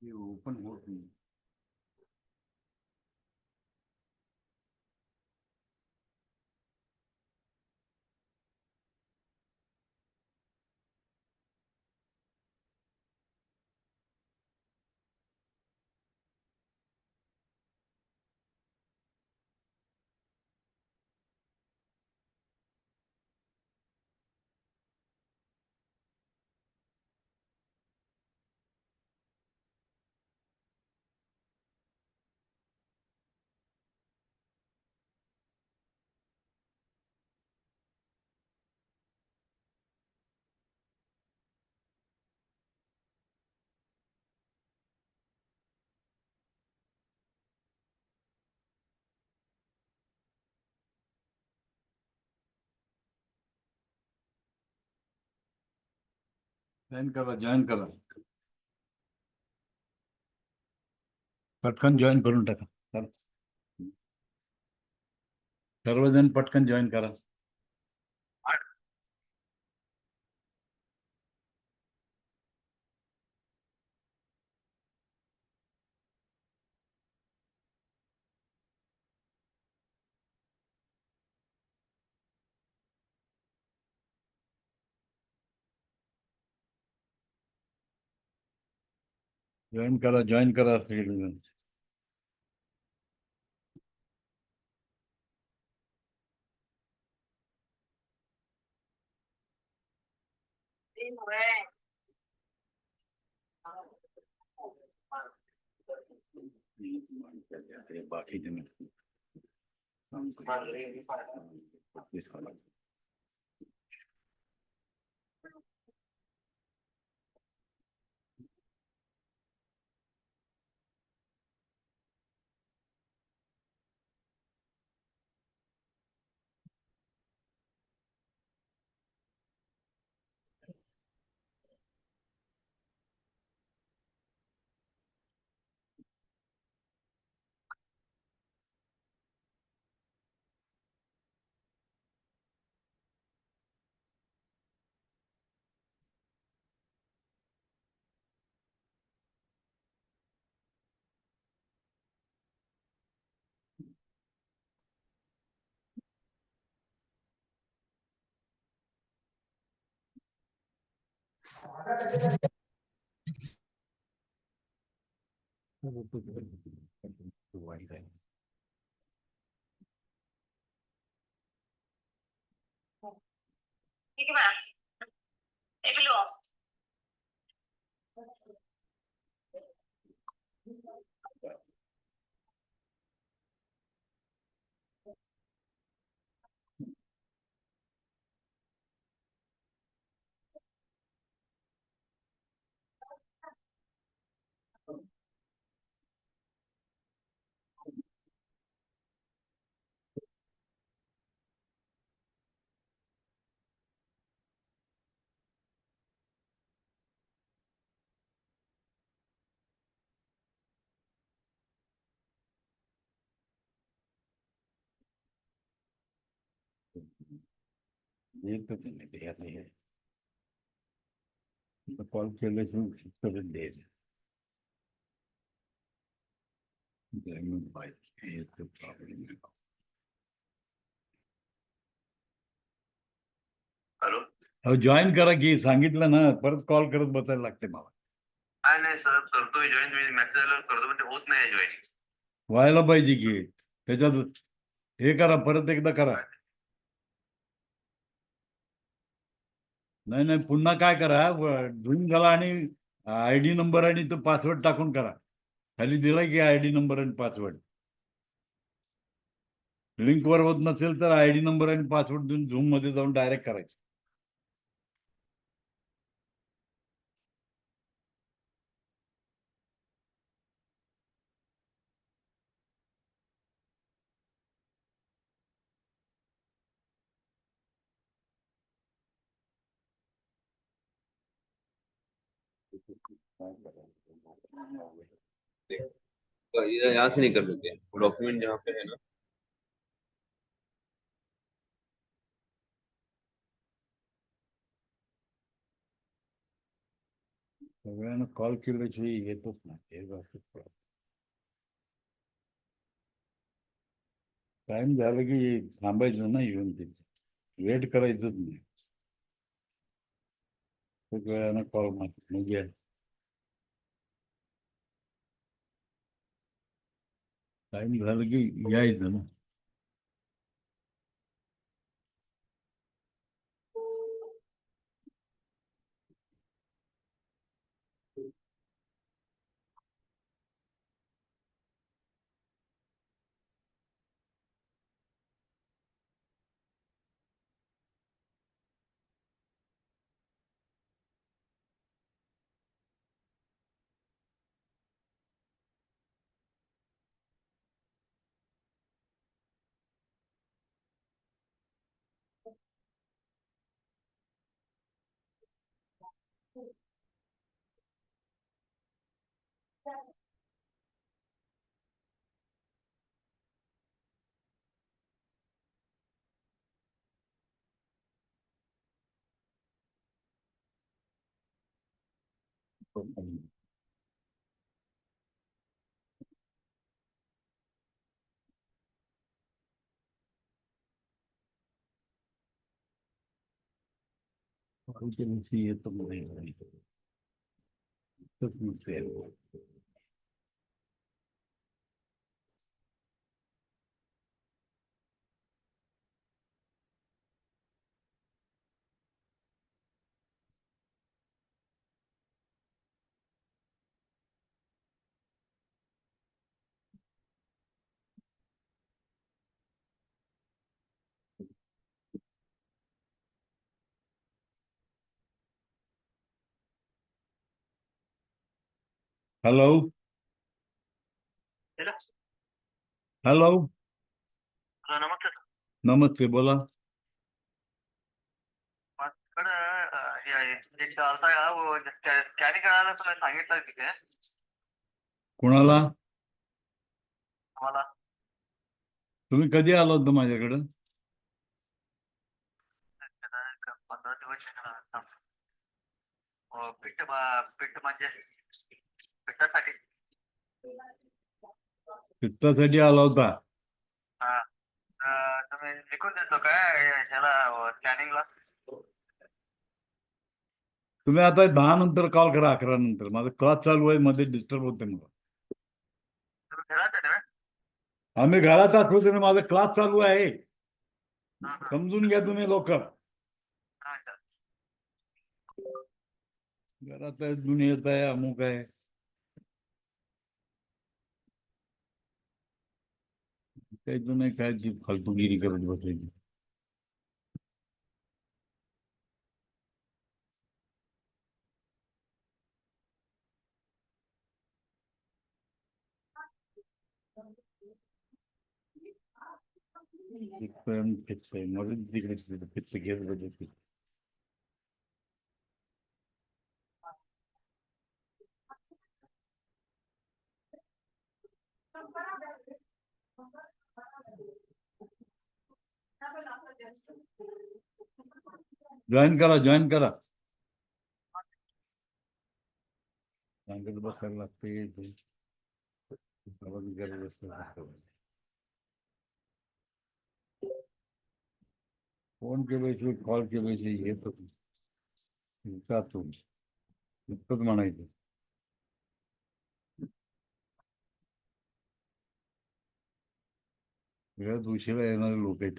Open होत नाही. Join करा. पटकन जॉईन करून टाका. सर्वजण पटकन जॉईन करा. जॉईन करा सगळेजण. बाकी ठीक है मैम. ए बिलो. कॉल केल्याशिवाय देईल. हॅलो. जॉईन करा की सांगितलं ना, परत कॉल करत बसायला लागते मला. नाही सर, करतोय जॉईन, मेसेज आल्यावर करतो पण ते होत नाही जॉईन. व्हायला पाहिजे की त्याच्यात हे करा, परत एकदा करा. नाही नाही, पुन्हा काय करा, ड्रीम घाला आणि ID नंबर आणि तो पासवर्ड टाकून करा. खाली दिलाय की ID नंबर आणि पासवर्ड. लिंक वर होत नसेल तर ID नंबर आणि पासवर्ड देऊन झूम मध्ये जाऊन डायरेक्ट करायचं. यहाँ से नहीं कर सकते, डॉक्यूमेंट जहाँ पे है ना. सगळ्यांना कॉल केल्याशिवाय येतच नाही, हे जास्त टाइम झालं की थांबायचं ना, येऊन तिथे वेट करायचंच नाही. सगळ्यांना कॉल म्हणजे टाइम झालं की यायचं ना. कॉलच्या दिवशी येतो मध्ये नसेल. हॅलो हॅलो, नमस्ते सर. नमस्ते, बोला. माझ्याकडे एक चालता स्कॅनिंग करायला तुम्ही सांगितलं तिथे कोणाला? मला. तुम्ही कधी आला होता माझ्याकडं? 15 दिवस पीठ म्हणजे पिठासाठी. पित्तासाठी आला होता. हा, तुम्ही लिखून देतो काय ह्याला स्कॅनिंगला? तुम्ही आता 10 नंतर कॉल करा, 11 नंतर. माझा क्लास चालू आहे, मध्ये डिस्टर्ब होते मला. तुम्ही घरात आहे ना? आम्ही घरात असलो तरी माझा क्लास चालू आहे, हा, हा. समजून घ्या तुम्ही लोक. हा, सर. घरात आहे, दुनियेत आहे, अमुक आहे. काही नाही, काय ती फालतूगिरी करत बसायची. पित्त आहे, मला तिकडे पित्त घेत बसायची. जॉईन करा, जॉईन करा. सांगत बसायला लागते ते. फोन केल्याशिवाय, कॉल केल्याशिवाय येतच नाही. इतकंच म्हणायचं. सगळ्यात उशिरा येणारे लोक आहेत.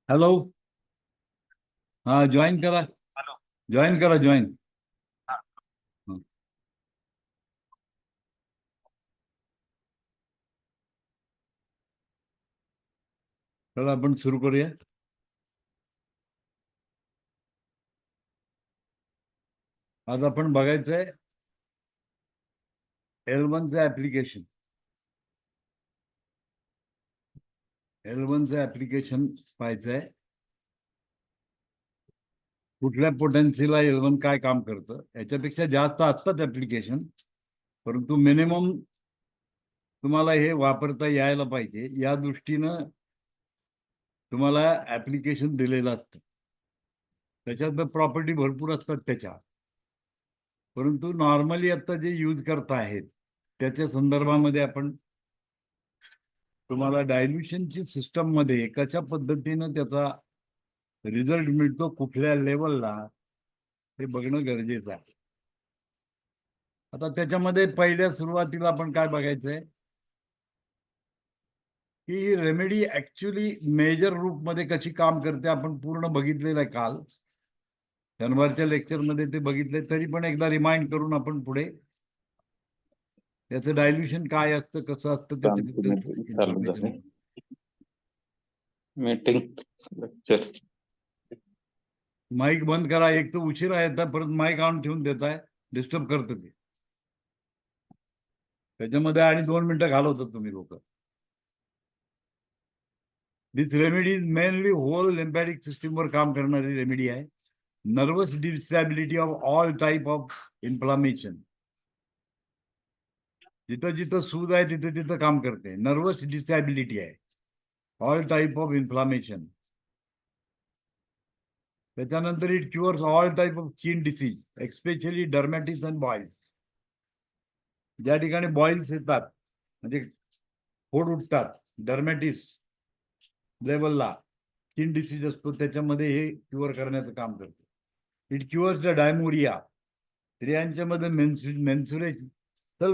हॅलो, हा जॉईन करा, हॅलो. जॉईन करा, जॉईन. चला आपण सुरू करूया. आज आपण बघायचंय L1चं ऍप्लिकेशन. L1चं ऍप्लिकेशन पाहायचंय. कुठल्या पोटेन्सीला L1 काय काम करतं, याच्यापेक्षा जास्त असतात ऍप्लिकेशन, परंतु मिनिमम तुम्हाला हे वापरता यायला पाहिजे या दृष्टीनं तुम्हाला ऍप्लिकेशन दिलेलं असतं. त्याच्यात प्रॉपर्टी भरपूर असतात त्याच्या, परंतु नॉर्मली आता जे यूज करता आहेत त्याच्या संदर्भामध्ये आपण तुम्हाला डायल्युशनची सिस्टम मध्ये कशा पद्धतीनं त्याचा रिझल्ट मिळतो, कुठल्या लेवलला, हे बघणं गरजेचं आहे. आता त्याच्यामध्ये पहिल्या सुरुवातीला आपण काय बघायचंय की रेमेडी ऍक्च्युली मेजर रूपमध्ये कशी काम करते आपण पूर्ण बघितलेलं आहे काल शनिवारच्या लेक्चरमध्ये ते बघितले, तरी पण एकदा रिमाइंड करून आपण पुढे त्याचं डायल्युशन काय असतं, कसं असतं त्याचं मीटिंग लेक्चर. माईक बंद करा. एक तर उशिरा येतात, परत माईक ऑन ठेवून देताय, डिस्टर्ब करतं ते. त्याच्यामध्ये आणि 2 मिनिटं घालवतात तुम्ही लोक. This remedy is mainly whole lymphatic सिस्टीमवर काम करणारी रेमेडी आहे. Nervous disability of all type of inflammation. जिथं जिथं सूज आहे तिथं तिथं काम करते. नर्वस डिस्टॅबिलिटी आहे, ऑल टाईप ऑफ इन्फ्लामेशन. त्याच्यानंतर it cures all type of skin disease, especially dermatitis and boils. ज्या ठिकाणी बॉईल्स येतात म्हणजे फोड उठतात, डर्मॅटिस लेवलला स्किन डिसीज असतो, त्याच्यामध्ये हे क्युअर करण्याचं काम करते. It cures the dysmenorrhoea. स्त्रियांच्यामध्ये मेन्सुरेशन तर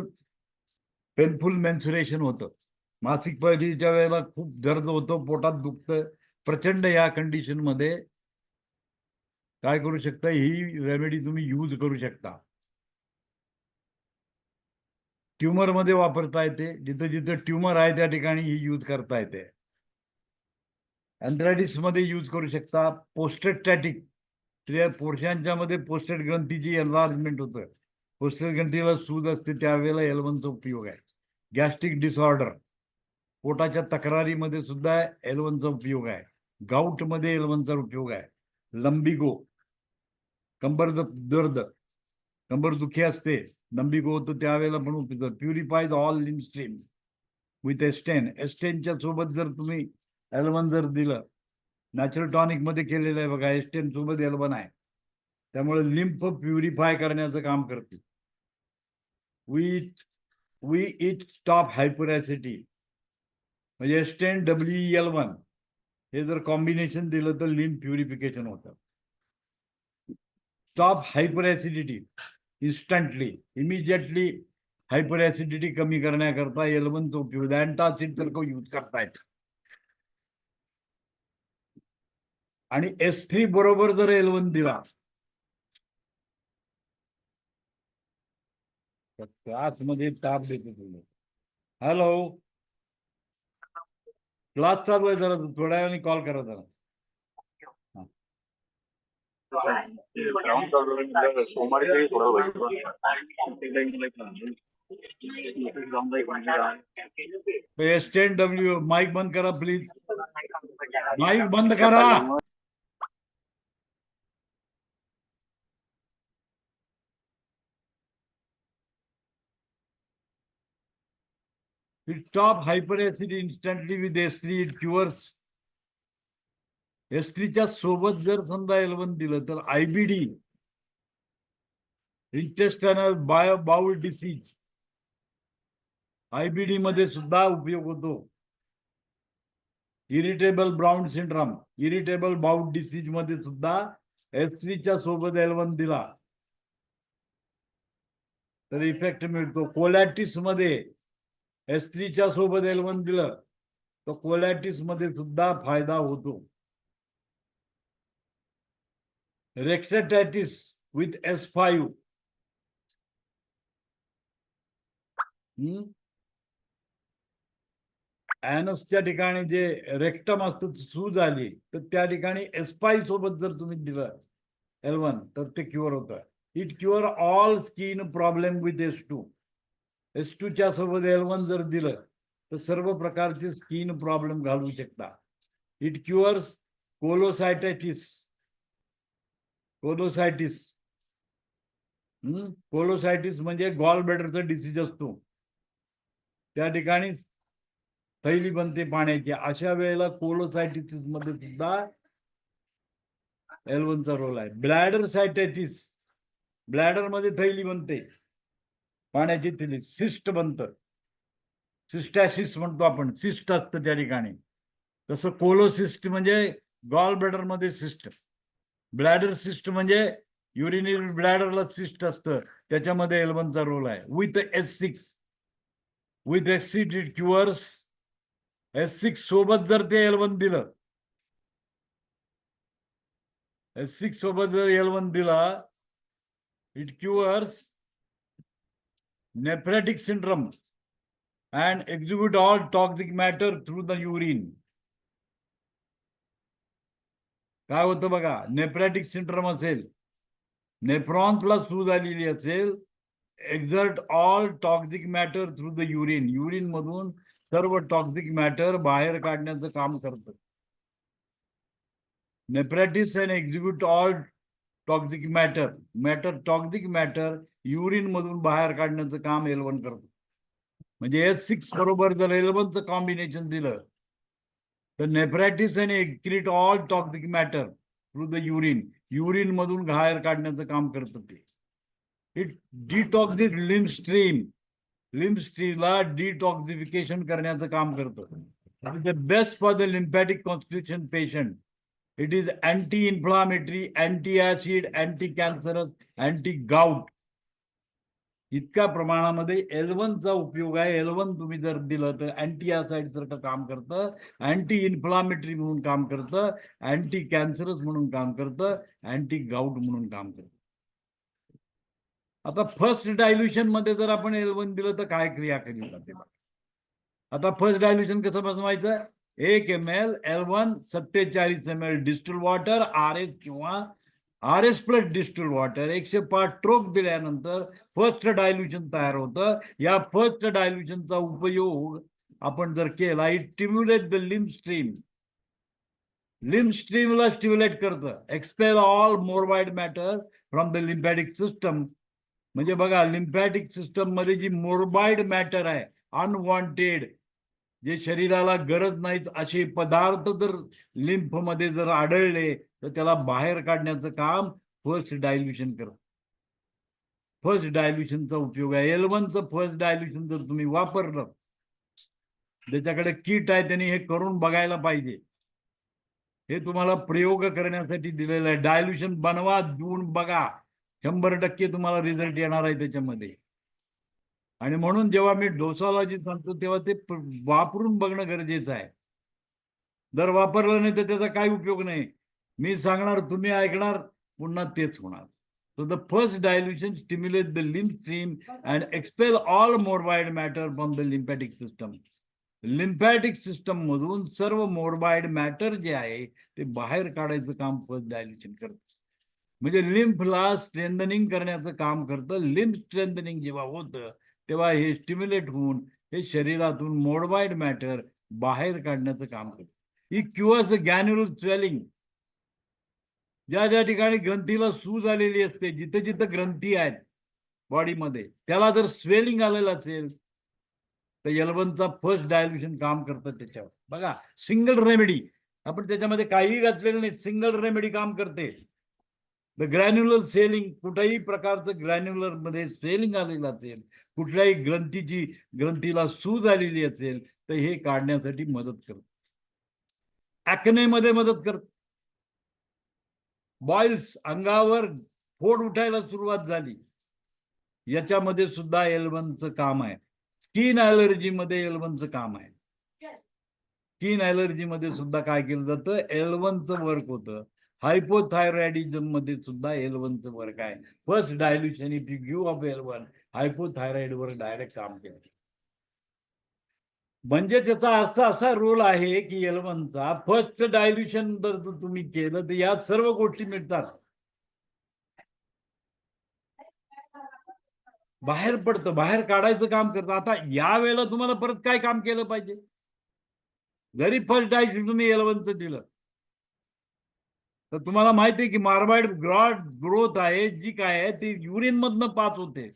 पेनफुल मेन्सुरेशन होतं, मासिक पाळीच्या वेळेला खूप दर्द होतो, पोटात दुखतं प्रचंड. या कंडिशन मध्ये काय करू शकता, ही रेमेडी तुम्ही यूज करू शकता. ट्युमर मध्ये वापरता येते, जिथं जिथं ट्युमर आहे त्या ठिकाणी ही यूज करता येते. अँथ्रायटिस मध्ये यूज करू शकता. पोस्टॅटिक पुरुषांच्या मध्ये पोस्टेट ग्रंथीची एन्लार्जमेंट होतं, पोस्टेट ग्रंथीला सूज असते, त्यावेळेला L1चा उपयोग आहे. गॅस्ट्रिक डिसऑर्डर, पोटाच्या तक्रारीमध्ये सुद्धा L1चा उपयोग आहे. गाऊट मध्ये L1चा उपयोग आहे. लंबिगो, कंबर दर्द, कंबर दुखी असते, लंबिगो होतं त्यावेळेला पण उपयोग. प्युरिफाईज ऑल लिम्फ स्ट्रीम विथ एस्टेन. एस्टेनच्या सोबत जर तुम्ही L1 जर दिलं, नॅचरल टॉनिक मध्ये केलेलं आहे बघा, एस्टेन सोबत L1 आहे, त्यामुळे लिम्फ प्युरिफाय करण्याचं काम करते. वी इट स्टॉप हायपरॅसिटी म्हणजे एस्टेन WEL1 हे जर कॉम्बिनेशन दिलं तर लिम्फ प्युरिफिकेशन होतं. Stop hyper acidity instantly, immediately hyper acidity कमी करण्याकरता L1चा उपयोग. अँटासिड सारखं यूज करतायत. आणि S3 बरोबर जर L1 दिला तर क्लास मध्ये ताप देतो तुम्ही. हॅलो, क्लास चालू आहे, जरा थोड्या वेळाने कॉल करा जरा. सोमवारी STNW माईक बंद करा प्लीज, माईक बंद करा. It stop hyperacid instantly with S3. It cures. S3च्या सोबत जर समजा L1 दिलं तर IBD, इंटेस्टायनल बाउल डिसीज, IBD मध्ये सुद्धा उपयोग होतो. Irritable brown syndrome, irritable bowel disease मध्ये सुद्धा H3 च्या सोबत L1 दिला तर इफेक्ट मिळतो. कोलॅटिस मध्ये H3 च्या सोबत L1 दिलं तर कोलॅटिस मध्ये सुद्धा फायदा होतो. रेक्सेटायटिस विथ S5 ॲनसच्या ठिकाणी जे रेक्टम असतं सूज आली तर त्या ठिकाणी S5 सोबत जर तुम्ही दिलं L1 तर ते क्युअर होतं. It cure all skin problem with S2. S2 च्या सोबत L1 जर दिलं तर सर्व प्रकारचे स्किन प्रॉब्लेम घालवू शकता. It cures कोलोसायटायटिस. कोलोसायटिस कोलोसायटिस म्हणजे गॉल ब्लॅडरचा डिसीज असतो. त्या ठिकाणी थैली बनते पाण्याची. अशा वेळेला कोलोसायटिस मध्ये सुद्धा L1 चा रोल आहे. ब्लॅडर सायटायटिस, ब्लॅडर मध्ये थैली बनते पाण्याची थैली, सिस्ट बनतं, सिस्टॅसिस म्हणतो आपण, सिस्ट असतं त्या ठिकाणी. तसं कोलोसिस्ट म्हणजे गॉल ब्लॅडर मध्ये सिस्ट, ब्लॅडर सिस्ट म्हणजे युरिनरी ब्लॅडरला सिस्ट असतं, त्याच्यामध्ये L1 चा रोल आहे. With S6, with S6 it cures. S6 सोबत जर ते L1 दिलं, S6 सोबत जर L1 दिला, it cures nephritic syndrome and execute all toxic matter through the urine. काय होतं बघा, नेफ्रॅटिक सिंड्रोम असेल, नेफ्रॉन्सला सूज आलेली असेल, exert all toxic matter through the urine, urine मधून सर्व टॉक्सिक मॅटर बाहेर काढण्याचं काम करतं. Nephritis and execute all toxic matter toxic matter urine मधून बाहेर काढण्याचं काम L1 करतो. म्हणजे S6 बरोबर जर L1 चं कॉम्बिनेशन दिलं तर नेफ्रॅटिस आणि excrete all toxic matter through the urine, urine मधून बाहेर काढण्याचं काम करतं ते. It detoxic lymph stream, lymph स्ट्रीमला डिटॉक्सिफिकेशन करण्याचं काम करतं. It is best for the lymphatic constitution patient. It is anti inflammatory, anti acid, anti cancerous, anti gout. इतक्या प्रमाणामध्ये L1 चा उपयोग आहे. L1 तुम्ही जर दिलं तर अँटी ऍसिड सारखं काम करतं, अँटी इन्फ्लामेटरी म्हणून काम करतं, अँटी कॅन्सरस म्हणून काम करतं, अँटी गाउट म्हणून काम करतं. आता फर्स्ट डायल्युशन मध्ये जर आपण L1 दिलं तर काय क्रिया केली जाते? आता फर्स्ट डायल्युशन कसं बनवायचं? 1 ml L1 47 ml distil water, RS किंवा RS प्लस डिस्टिल वॉटर 105 ट्रोक दिल्यानंतर फर्स्ट डायल्युशन तयार होतं. या फर्स्ट डायल्युशनचा उपयोग आपण जर केला, it stimulate the lymph stream, lymph स्ट्रीमला स्टिम्युलेट करतं. Expel all morbid matter from the lymphatic system. म्हणजे बघा, लिम्फॅटिक सिस्टम मध्ये जी मोरबाइड मॅटर आहे, अनवॉन्टेड, जे शरीराला गरज नाहीत असे पदार्थ जर लिम्फ मध्ये जर आढळले तर त्याला बाहेर काढण्याचं काम फर्स्ट डायल्युशन करतं. फर्स्ट डायल्युशनचा उपयोग आहे. L1 चं फर्स्ट डायल्युशन जर तुम्ही वापरलं, ज्याच्याकडे किट आहे त्यांनी हे करून बघायला पाहिजे. हे तुम्हाला प्रयोग करण्यासाठी दिलेलं आहे. डायल्युशन बनवा, देऊन बघा, 100% तुम्हाला रिझल्ट येणार आहे त्याच्यामध्ये. आणि म्हणून जेव्हा मी डोसॉलॉजी सांगतो तेव्हा ते वापरून बघणं गरजेचं आहे. जर वापरलं नाही तर त्याचा काही उपयोग नाही. मी सांगणार, तुम्ही ऐकणार, पुन्हा तेच होणार. So the first dilution stimulates the lymph stream and expel all morbid matter from the lymphatic system. Lymphatic system मधून सर्व मोरबाइड मॅटर जे आहे ते बाहेर काढायचं काम फर्स्ट डायल्युशन करतं. म्हणजे लिम्फला स्ट्रेंथनिंग करण्याचं काम करतं. लिम्फ स्ट्रेंथनिंग जेव्हा होतं तेव्हा हे स्टिम्युलेट होऊन हे शरीरातून मोरबाइड मॅटर बाहेर काढण्याचं काम करतं. ही क्युअर्स गॅन्युलर स्वेलिंग. ज्या ज्या ठिकाणी ग्रंथीला सूज आलेली असते, जिथे जिथे ग्रंथी आहेत बॉडीमध्ये, त्याला जर स्वेलिंग आलेलं असेल तर L1 चा फर्स्ट डायल्युशन काम करतं त्याच्यावर. बघा, सिंगल रेमेडी, आपण त्याच्यामध्ये काही घातलेलं नाही, सिंगल रेमेडी काम करते. द ग्रॅन्युलर सेलिंग, कुठल्याही प्रकारचं ग्रॅन्युलर मध्ये सेलिंग आलेलं असेल, कुठल्याही ग्रंथीला सूज आलेली असेल तर हे काढण्यासाठी मदत करतं. ऍक्नेमध्ये मदत करतं. बॉइल्स, अंगावर फोड उठायला सुरुवात झाली, याच्यामध्ये सुद्धा L1चं काम आहे. स्किन ॲलर्जी मध्ये L1चं काम आहे. स्किन ॲलर्जी मध्ये सुद्धा काय केलं जातं, L1चं वर्क होतं. हायपोथायरॉइडिझम मध्ये सुद्धा L1चं वर्क आहे. First dilution if you give of L1, हायपोथायरॉइड वर डायरेक्ट काम केलं. म्हणजे त्याचा अर्थ असा रोल आहे की L1चा फर्स्ट डायल्युशन जर तुम्ही केलं तर या सर्व गोष्टी मिळतात, बाहेर पडतं, बाहेर काढायचं काम करतं. आता या वेळेला तुम्हाला परत काय काम केलं पाहिजे? जरी फर्स्ट डायल्युशन तुम्ही L1चं दिलं तर तुम्हाला माहिती आहे की मार्बाइड ग्रोथ आहे जी काय आहे ती युरिन मधनं पास होते.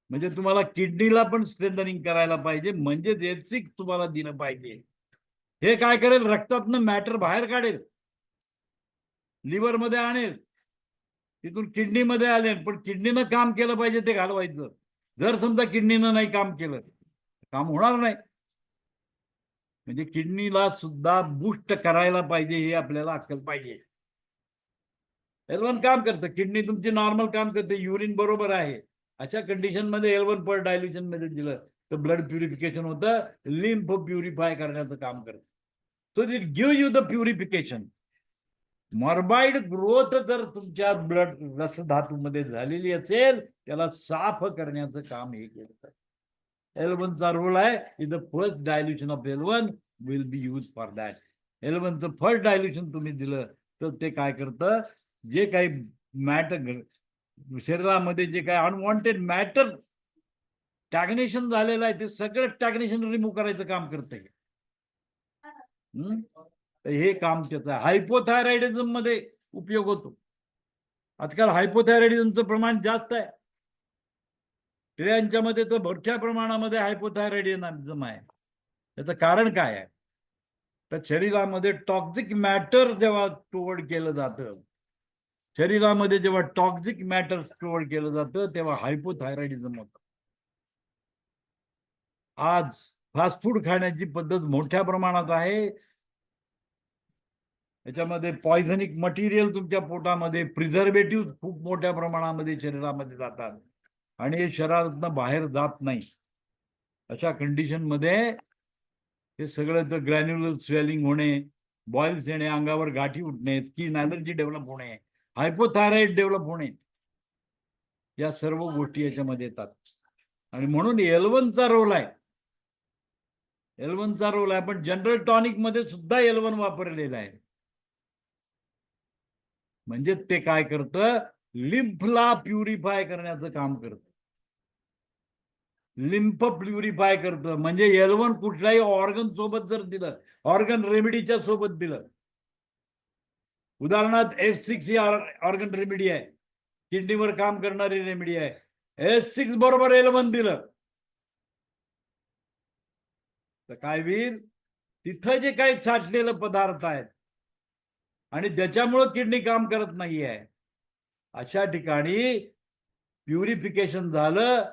म्हणजे तुम्हाला किडनीला पण स्ट्रेंथनिंग करायला पाहिजे, म्हणजे H6 तुम्हाला दिलं पाहिजे. हे काय करेल, रक्तातनं मॅटर बाहेर काढेल, लिव्हर मध्ये आणेल, तिथून किडनीमध्ये आले. पण किडनीनं काम केलं पाहिजे ते घालवायचं. जर समजा किडनीनं नाही काम केलं, काम होणार नाही. म्हणजे किडनीला सुद्धा बूस्ट करायला पाहिजे, हे आपल्याला अक्कल पाहिजे. L1 काम करतं, किडनी तुमची नॉर्मल काम करते, युरिन बरोबर आहे. अशा कंडिशन मध्ये L1 पर डायल्युशन मध्ये दिलं तर ब्लड प्युरिफिकेशन होतं, लिम्फ प्युरिफाय करण्याचं काम करतं. So it give you the purification. Morbid growth जर तुमच्या ब्लड रस धातूमध्ये झालेली असेल, त्याला साफ करण्याचं काम हे केलं. L1चा रोल आहे. In the first dilution of L1 will be use for that. L1चं फर्स्ट डायल्युशन तुम्ही दिलं तर ते काय करतं, जे काही मॅटर शरीरामध्ये जे काही अनवॉन्टेड मॅटर स्टॅग्नेशन झालेलं आहे ते सगळं स्टॅग्नेशन रिमूव्ह करायचं काम करते. तर हे काम त्याचं हायपोथायरॉइडिझम मध्ये उपयोग होतो. आजकाल हायपोथायरॉइडिझमचं प्रमाण जास्त आहे. स्त्रियांच्या मध्ये तर मोठ्या प्रमाणामध्ये हायपोथायरॉइडिझम आहे. त्याचं कारण काय आहे, तर शरीरामध्ये टॉक्सिक मॅटर जेव्हा स्टोअर केलं जातं, शरीरामध्ये जेव्हा टॉक्सिक मॅटर स्टोअर केलं जातं तेव्हा हायपोथायरॉइडिझम होतं. आज फास्ट फूड खाण्याची पद्धत मोठ्या प्रमाणात आहे. याच्यामध्ये पॉयझनिक मटेरियल तुमच्या पोटामध्ये, प्रिझर्वेटिव्ह खूप मोठ्या प्रमाणामध्ये शरीरामध्ये जातात आणि हे शरीरातनं बाहेर जात नाही. अशा कंडिशन मध्ये हे सगळं तर ग्रॅन्युलर स्वेलिंग होणे, बॉइल्स येणे, अंगावर गाठी उठणे, स्किन ॲलर्जी डेव्हलप होणे, हायपोथायरॉइड डेव्हलप होणे, या सर्व गोष्टी याच्यामध्ये येतात. आणि म्हणून L1चा रोल आहे. L1चा रोल आहे. पण जनरल टॉनिक मध्ये सुद्धा L1 वापरलेला आहे. म्हणजे ते काय करतं, लिम्फला प्युरिफाय करण्याचं काम करतं. लिम्फ प्युरिफाय करतं. म्हणजे L1 कुठल्याही ऑर्गन सोबत जर दिलं, ऑर्गन रेमेडीच्या सोबत दिलं, उदाहरणार्थ H6 ही ऑर्गन रेमेडी आहे, किडनीवर काम करणारी रेमेडी आहे. H6 बरोबर L1 दिलं तर काय होईल, तिथं जे काही साठलेलं पदार्थ आहेत आणि ज्याच्यामुळं किडनी काम करत नाहीये, अशा ठिकाणी प्युरिफिकेशन झालं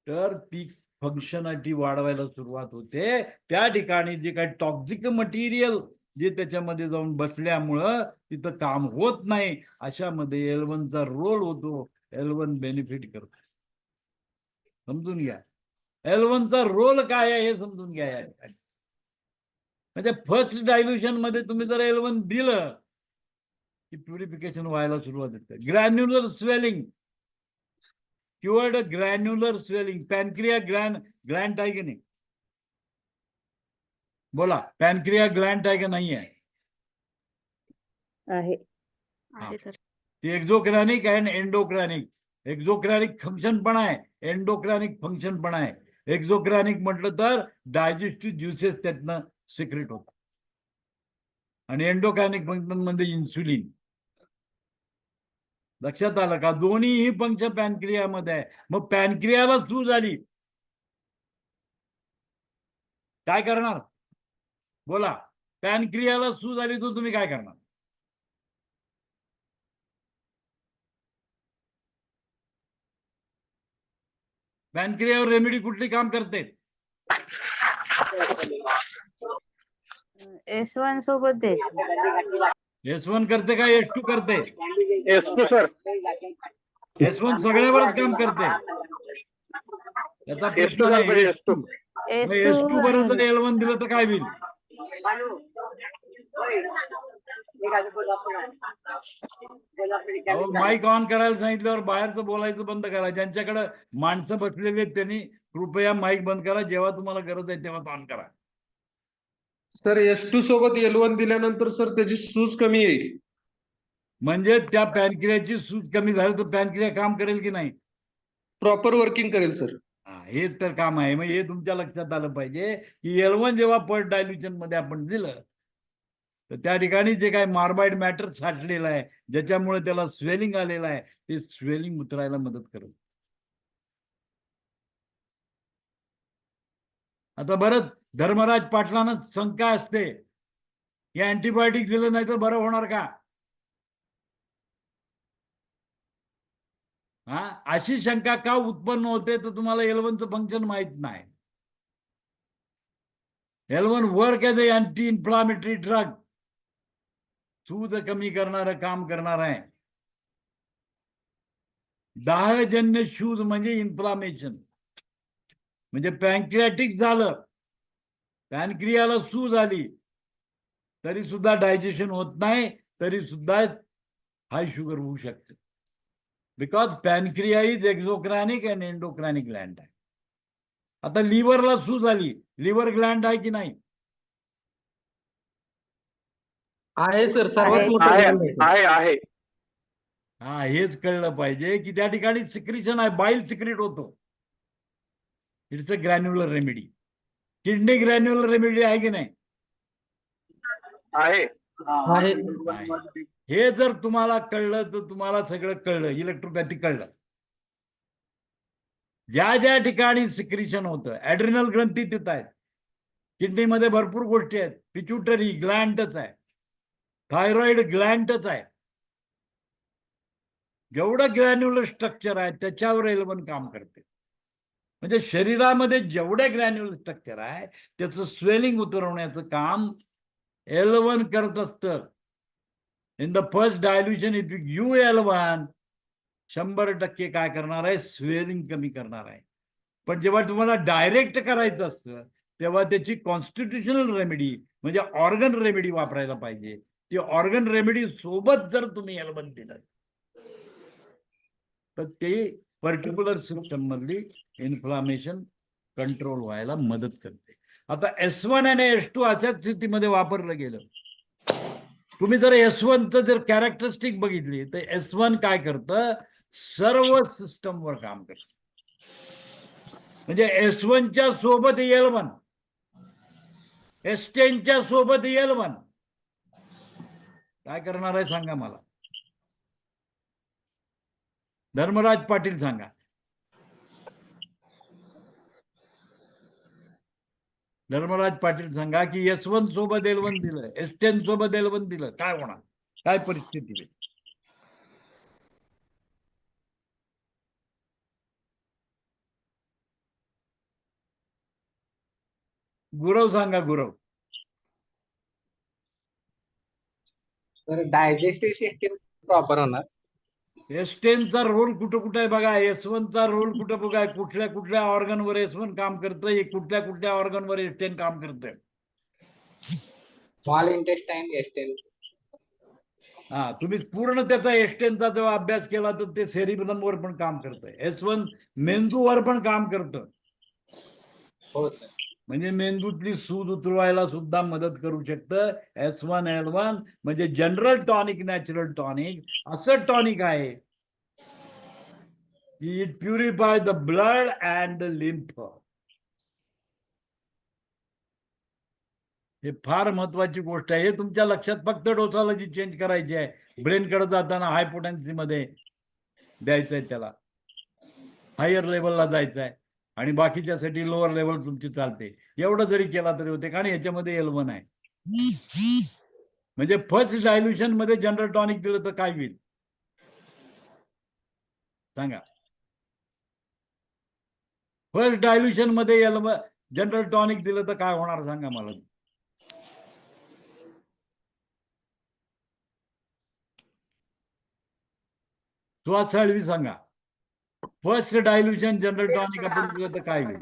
तर पीक फंक्शनॅलिटी वाढवायला सुरुवात होते. त्या ठिकाणी जे काही टॉक्सिक मटेरियल जे त्याच्यामध्ये जाऊन बसल्यामुळं तिथं काम होत नाही, अशामध्ये L1चा रोल होतो. L1 बेनिफिट करतो. समजून घ्या L1चा रोल काय आहे हे समजून घ्या. म्हणजे फर्स्ट डायल्युशन मध्ये तुम्ही जर L1 दिलं की प्युरिफिकेशन व्हायला सुरुवात होते. Granular swelling, cured granular swelling. Pancreas gland आहे की नाही? बोला, पॅनक्रिया ग्लॅन्ड आहे का नाही आहे? आहे सर. ती एक्झोक्रॅनिक आणि एंडोक्रॅनिक. एक्झोक्रॅनिक फंक्शन पण आहे, एंडोक्रॅनिक फंक्शन पण आहे. एक्झोक्रॅनिक म्हटलं तर डायजेस्टिव्ह ज्युसेस त्यातनं सिक्रेट होतात आणि एंडोक्रॅनिक फंक्शन मध्ये इन्सुलिन. लक्षात आलं का? दोन्हीही फंक्शन पॅनक्रियामध्ये आहे. मग पॅनक्रियाला सूज आली काय करणार? बोला, पॅनक्रियाला सूज आली तर तुम्ही काय करणार? पॅनक्रियावर रेमेडी कुठली काम करते? S1 सोबत द्यायचं. S1 करते का S2 करते? S2 sir. S1 सगळ्यावरच काम करते, त्याचा S2 प्रश्न झालं नाही. पाहिजे, S2 S2 S2 बरोबर जर L1 दिलं तर काय होईल? अहो, माईक ऑन करायला सांगितल्यावर बाहेरचं बोलायचं बंद करा. ज्यांच्याकडे माणसं बसलेली आहेत त्यांनी कृपया माईक बंद करा. जेव्हा तुम्हाला गरज आहे तेव्हा ऑन करा. सर S2 सोबत L1 दिल्यानंतर सर त्याची सूज कमी येईल. म्हणजे त्या पॅनक्रियाची सूज कमी झाली तर पॅनक्रिया काम करेल की नाही? प्रॉपर वर्किंग करेल सर. हेच तर काम आहे. मग हे तुमच्या लक्षात आलं पाहिजे की L1 जेव्हा पट डायल्युशन मध्ये आपण दिलं तर त्या ठिकाणी जे काय मार्बाइड मॅटर साठलेलं आहे, ज्याच्यामुळे त्याला स्वेलिंग आलेलं आहे, ते स्वेलिंग उतरायला मदत करेल. आता बरंच धर्मराज पाटलांना शंका असते की अँटीबायोटिक दिलं नाही तर बरं होणार का? अशी शंका का उत्पन्न होते तर तुम्हाला L1चं फंक्शन माहित नाही. L1 work as a anti inflammatory drug, सूज कमी करणारं काम करणार आहे. दाहजन्य शूज म्हणजे इन्फ्लामेशन, म्हणजे पॅनक्रियाटिक झालं, पॅनक्रियाला सूज आली तरी सुद्धा डायजेशन होत नाही, तरी सुद्धा हाय शुगर होऊ शकते. Because pancreas is एक्झोक्रॅनिक and एंडोक्रॅनिक Gland आहे. आता लिव्हरला सूज आली, लिव्हर ग्लँड आहे की नाही? आहे सर, सर्वात मोठं आहे gland आहे. आहे आहे. हेच कळलं पाहिजे की त्या ठिकाणी सिक्रिशन आहे, बाईल सिक्रेट होतो. It's a granular remedy. Kidney granular remedy आहे की नाही? आहे. आहे. हे जर तुम्हाला कळलं तर तुम्हाला सगळं कळलं, इलेक्ट्रोपॅथी कळलं. ज्या ज्या ठिकाणी सिक्रिशन होतं, ऍड्रिनल ग्रंथी तिथं आहेत, किडनीमध्ये भरपूर गोष्टी आहेत, पिट्युटरी ग्लँडच आहे, थायरॉइड ग्लँडच आहे. जेवढं ग्रॅन्युलर स्ट्रक्चर आहे त्याच्यावर L1 काम करते. म्हणजे शरीरामध्ये जेवढे ग्रॅन्युलर स्ट्रक्चर आहे त्याचं स्वेलिंग उतरवण्याचं काम L1 करत असतं. In the first dilution if you L1 100% काय करणार आहे? स्वेलिंग कमी करणार आहे. पण जेव्हा तुम्हाला डायरेक्ट करायचं असतं तेव्हा त्याची कॉन्स्टिट्युशनल रेमेडी म्हणजे ऑर्गन रेमेडी वापरायला पाहिजे. ती ऑर्गन रेमेडी सोबत जर तुम्ही L1 दिलं तर ते पर्टिक्युलर सिस्टम मधली इन्फ्लामेशन कंट्रोल व्हायला मदत करते. आता S1 आणि S2 अशाच स्थितीमध्ये वापरलं गेलं. तुम्ही जर S1चं जर कॅरेक्टरिस्टिक बघितली तर S1 काय करतं? सर्व सिस्टमवर काम करतं. म्हणजे S1च्या सोबत L1, S10च्या सोबत L1 काय करणार आहे सांगा मला? धर्मराज पाटील सांगा. धर्मराज पाटील सांगा की S1 सोबत L1 दिलं, S10 सोबत L1 दिलं, काय होणार? काय परिस्थिती होईल? गुरव सांगा, गुरव. तर डायजेस्टिव्ह सिस्टीम प्रॉपर होणार. S10चा रोल कुठं कुठं आहे बघा, S1चा रोल कुठं बघा, कुठल्या कुठल्या ऑर्गनवर S1 काम करतं, कुठल्या कुठल्या ऑर्गनवर S10 काम करतं. स्मॉल इंटेस्टाईन एस्टेन. तुम्ही पूर्ण त्याचा S10चा जेव्हा अभ्यास केला तर ते सेरिब्रमवर पण काम करतं. S1 मेंदूवर पण काम करतं. हो सर. म्हणजे मेंदूतली सूज उतरवायला सुद्धा मदत करू शकतं. S1 L1 म्हणजे जनरल टॉनिक, नॅचरल टॉनिक असं टॉनिक आहे की it purify the blood and the lymph. हे फार महत्वाची गोष्ट आहे. हे तुमच्या लक्षात फक्त डोसालॉजी चेंज करायची आहे. ब्रेनकडे जाताना हाय पोटेन्सी मध्ये द्यायचं आहे, त्याला हायर लेवलला जायचं आहे आणि बाकीच्यासाठी लोअर लेवल तुमची चालते. एवढं जरी केला तरी होते, कारण याच्यामध्ये L1 आहे. म्हणजे फर्स्ट डायल्युशन मध्ये जनरल टॉनिक दिलं तर काय होईल सांगा? फर्स्ट डायल्युशन मध्ये जनरल टॉनिक दिलं तर काय होणार सांगा मला? सुहास साळवी सांगा. फर्स्ट डायल्युशन जनरल टॉनिक आपण दिलं तर काय होईल?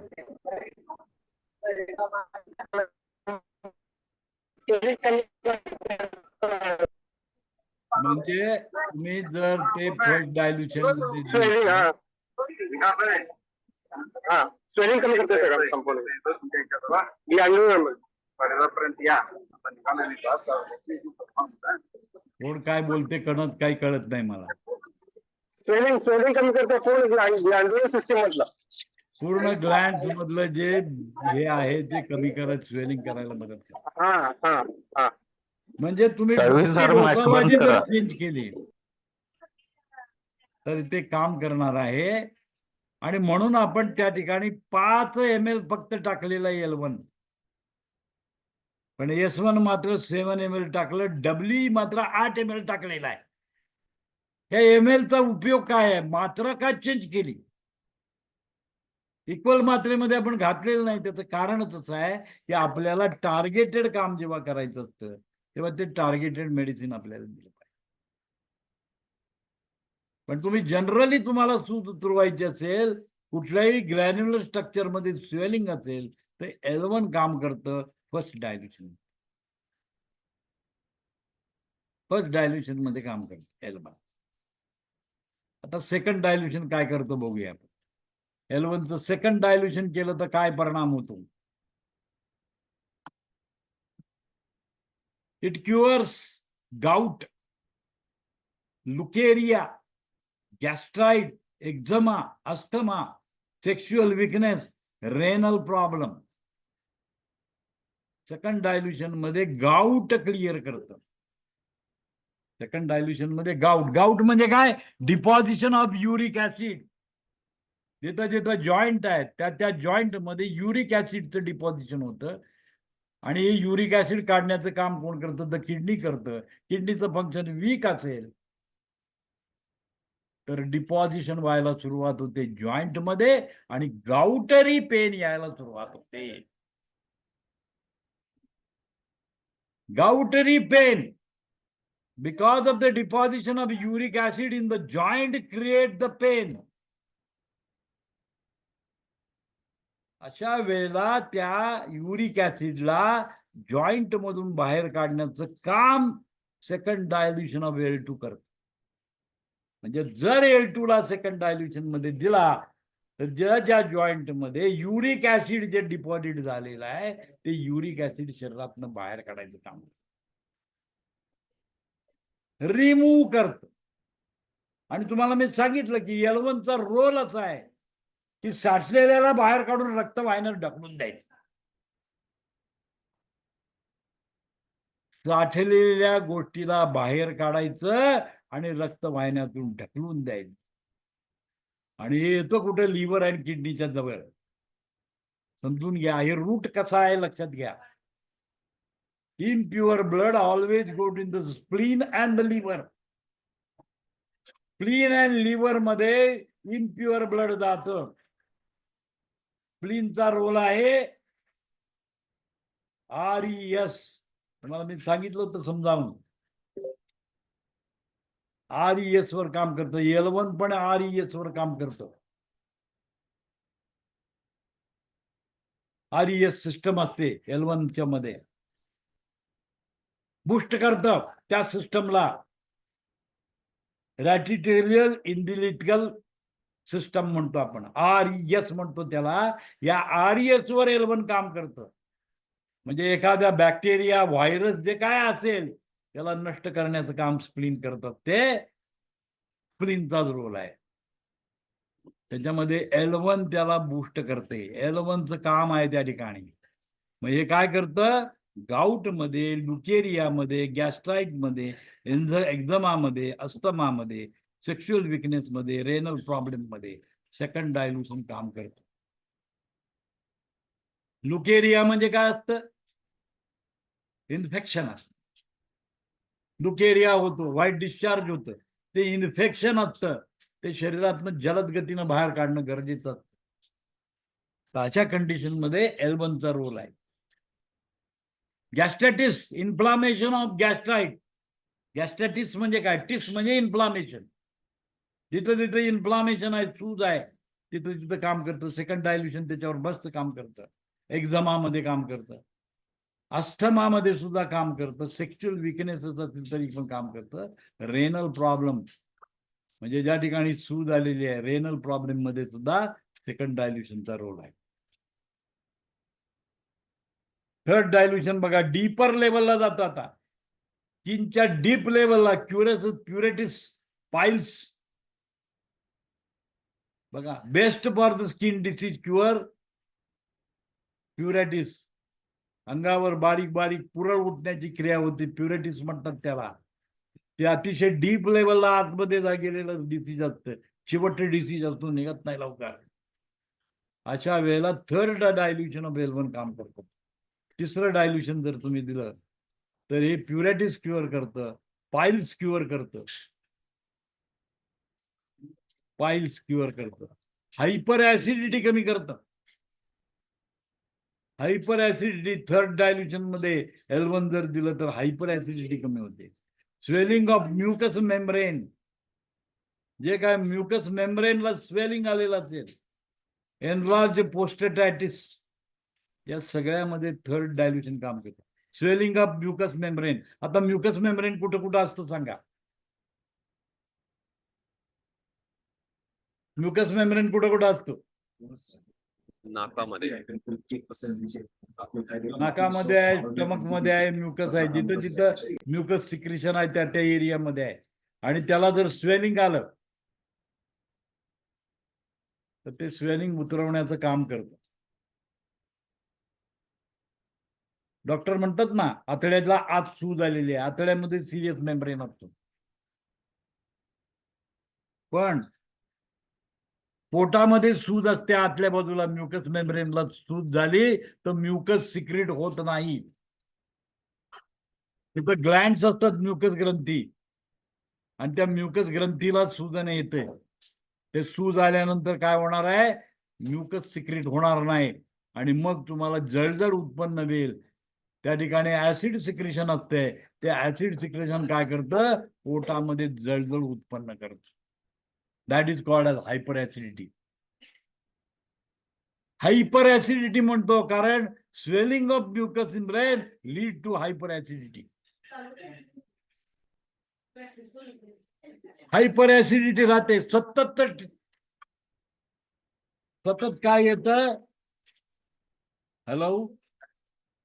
म्हणजे तुम्ही जर ते फर्स्ट डायल्युशन मध्ये दिलं, स्वेलिंग कमी करते सर संपूर्ण पर्यंत या कोण काय बोलते कळत काही कळत नाही मला. स्वेलिंग कमी करते पूर्ण सिस्टीम मधलं. पूर्ण ग्लँड मधलं जे हे आहे ते कमी करत स्वेलिंग करायला मदत करत. म्हणजे तुम्ही साळवी सर, mic डोसाबाजी बंद जर करा. चेंज केली तर ते काम करणार आहे. आणि म्हणून आपण त्या ठिकाणी 5 ml फक्त टाकलेला L1, पण S1 मात्र 7 ml टाकलं. डब्ल्यू मात्र 8 ml टाकलेला आहे. या ml चा उपयोग काय आहे? मात्रा का चेंज केली? इक्वल मात्रेमध्ये आपण घातलेलं नाही. त्याचं कारणच असं आहे की आपल्याला टार्गेटेड काम जेव्हा करायचं असतं तेव्हा ते टार्गेटेड मेडिसिन आपल्याला दिलं पाहिजे. पण तुम्ही जनरली तुम्हाला सूज उतरवायची असेल, कुठल्याही ग्रॅन्युलर स्ट्रक्चर मध्ये स्वेलिंग असेल तर L1 काम करतं फर्स्ट डायल्युशन मध्ये काम करतं L1. आता सेकंड डायल्युशन काय करतं बघूया आपण. L1चं सेकंड डायल्युशन केलं तर काय परिणाम होतो? It cures gout, leucorrhoea, gastritis, eczema, asthma, sexual weakness, renal problem. Second dilution मध्ये गाउट क्लिअर करतं. सेकंड डायल्युशन मध्ये गाउट म्हणजे काय? Deposition of uric acid. जिथं जिथं जॉईंट आहेत त्या जॉईंट मध्ये युरिक ऍसिडचं डिपॉझिशन होतं. आणि हे युरिक ऍसिड काढण्याचं काम कोण करतं? तर किडनी करतं. किडनीचं फंक्शन वीक असेल तर डिपॉझिशन व्हायला सुरुवात होते जॉईंट मध्ये आणि गाउटरी पेन यायला सुरुवात होते. गाउटरी pen because of the deposition of uric acid in the joint create the pain. अशा वेळेला त्या युरिक ऍसिडला जॉईंट मधून बाहेर काढण्याचं काम सेकंड डायल्युशन ऑफ L2 करतं. म्हणजे जर L2 ला सेकंड डायल्युशन मध्ये दिला तर ज्या जॉईंट मध्ये युरिक ऍसिड जे डिपॉझिट झालेलं आहे ते युरिक ऍसिड शरीरातनं बाहेर काढायचं काम रिमूव्ह करत. आणि तुम्हाला मी सांगितलं की L1 चा रोल असा आहे की साठलेल्याला बाहेर काढून रक्तवाहिन्यात ढकलून द्यायचं. साठलेल्या गोष्टीला बाहेर काढायचं आणि रक्तवाहिन्यातून ढकलून द्यायचं. आणि हे येतो कुठे? लिव्हर आणि किडनीच्या जवळ. समजून घ्या हे रूट कसा आहे लक्षात घ्या. impure blood always goes in the spleen and the liver. Spleen and liver मध्ये impure blood जातं. स्प्लीनचा रोल आहे RES. तुम्हाला मी सांगितलं होतं समजावून. RES वर काम करतं. L1 पण RES वर काम करतं. RES सिस्टम असते L1 च्या मध्ये. बूस्ट करतं त्या सिस्टमला. रॅटिटेरियल इंडिलिटिकल सिस्टम म्हणतो आपण. RES म्हणतो त्याला. या RES वर L1 काम करतं. म्हणजे एखाद्या बॅक्टेरिया, व्हायरस जे काय असेल त्याला नष्ट करण्याचं काम स्प्लीन करतात. ते स्प्लीनचाच रोल आहे. त्याच्यामध्ये L1 त्याला बूस्ट करते. L1चं काम आहे त्या ठिकाणी. मग हे काय करतं? गाउट मध्ये, लुकेरिया मध्ये, गॅस्ट्राइट मध्ये, एक्झमा मध्ये, अस्थमा मध्ये, सेक्शुअल विकनेस मध्ये, रेनल प्रॉब्लेम मध्ये सेकंड डायल्युशन काम करतं. लुकेरिया म्हणजे काय असतं? इन्फेक्शन असतं. लुकेरिया होतो, व्हाईट डिस्चार्ज होतं. ते इन्फेक्शन असतं. ते शरीरातनं जलद गतीनं बाहेर काढणं गरजेचं असतं. तर अशा कंडिशन मध्ये L1 चा रोल आहे. गॅस्ट्रायटिस, इन्फ्लामेशन ऑफ गॅस्ट्राइट. गॅस्ट्रायटिस म्हणजे काय? टिस म्हणजे इन्फ्लामेशन. जिथं जिथं इन्फ्लामेशन आहे, सूज आहे, तिथं तिथं काम करतं. सेकंड डायल्युशन त्याच्यावर मस्त काम करतं. एक्झामामध्ये काम करतं, अस्थमामध्ये सुद्धा काम करतं, सेक्शुअल विकनेस असेल तरी पण काम करतं. रेनल प्रॉब्लेम म्हणजे ज्या ठिकाणी सूज आलेली आहे, रेनल प्रॉब्लेम मध्ये सुद्धा सेकंड डायल्युशनचा रोल आहे. थर्ड डायल्युशन बघा, डीपर लेवलला जातं. आता स्किनच्या डीप लेवलला क्युरेटिस पाइल्स बघा, best for the skin disease cure pruritus. अंगावर बारीक बारीक पुरळ उठण्याची क्रिया होती, प्युरेटिस म्हणतात त्याला. ते अतिशय डीप लेवलला आतमध्ये गेलेलं डिसीज असतं, शेवटचे डिसीज असतो, निघत नाही लवकर. अशा वेळेला थर्ड डायल्युशन ऑफ L1 काम करतं. तिसरं डायल्युशन जर तुम्ही दिलं तर हे प्युरेटिस क्युअर करतं, पाइल्स क्युअर करतं, पाइल्स क्युअर करतं, हायपर ऍसिडिटी कमी करतं. हायपर ऍसिडिटी थर्ड डायल्युशन मध्ये L1 जर दिलं तर हायपर ऍसिडिटी कमी होते. स्वेलिंग ऑफ म्युकस मेम्ब्रेन, जे काय म्युकस मेम्ब्रेनला स्वेलिंग आलेलं असेल, एनलार्ज पोस्टेटायटिस, या सगळ्यामध्ये थर्ड डायल्युशन काम करतं. Swelling of mucus membrane. आता म्युकस मेम्ब्रेन कुठं कुठं असतं सांगा? म्युकस मेम्ब्रेन कुठं कुठं असतो? नाकामध्ये नाकामध्ये आहे, स्टमक मध्ये आहे, म्युकस आहे. जिथं जिथं म्युकस सिक्रेशन आहे त्या त्या एरियामध्ये आहे. आणि त्याला जर स्वेलिंग आलं तर ते स्वेलिंग उतरवण्याचं काम करतं. डॉक्टर म्हणतात ना, आतड्याला आत सूज आलेली आहे, आतड्यामध्ये सिरियस मेम्ब्रेन असतो. पण पोटामध्ये सूज असते आतल्या बाजूला, म्युकस मेम्ब्रेनला सूज झाली तर म्युकस सिक्रेट होत नाही. तिथं ग्लँड्स असतात, म्युकस ग्रंथी, आणि त्या म्युकस ग्रंथीला सूजन येते. ते सूज आल्यानंतर काय होणार आहे? म्युकस सिक्रेट होणार नाही आणि मग तुम्हाला जळजळ उत्पन्न होईल. त्या ठिकाणी ऍसिड सिक्रेशन असते. ते ऍसिड सिक्रेशन काय करतं? पोटामध्ये जळजळ उत्पन्न करतं. That is called as hyper acidity. Hyper acidity म्हणतो कारण swelling of mucus in brain lead to hyper acidity. Hyper acidity राहते सतत. सतत काय येतं? हॅलो,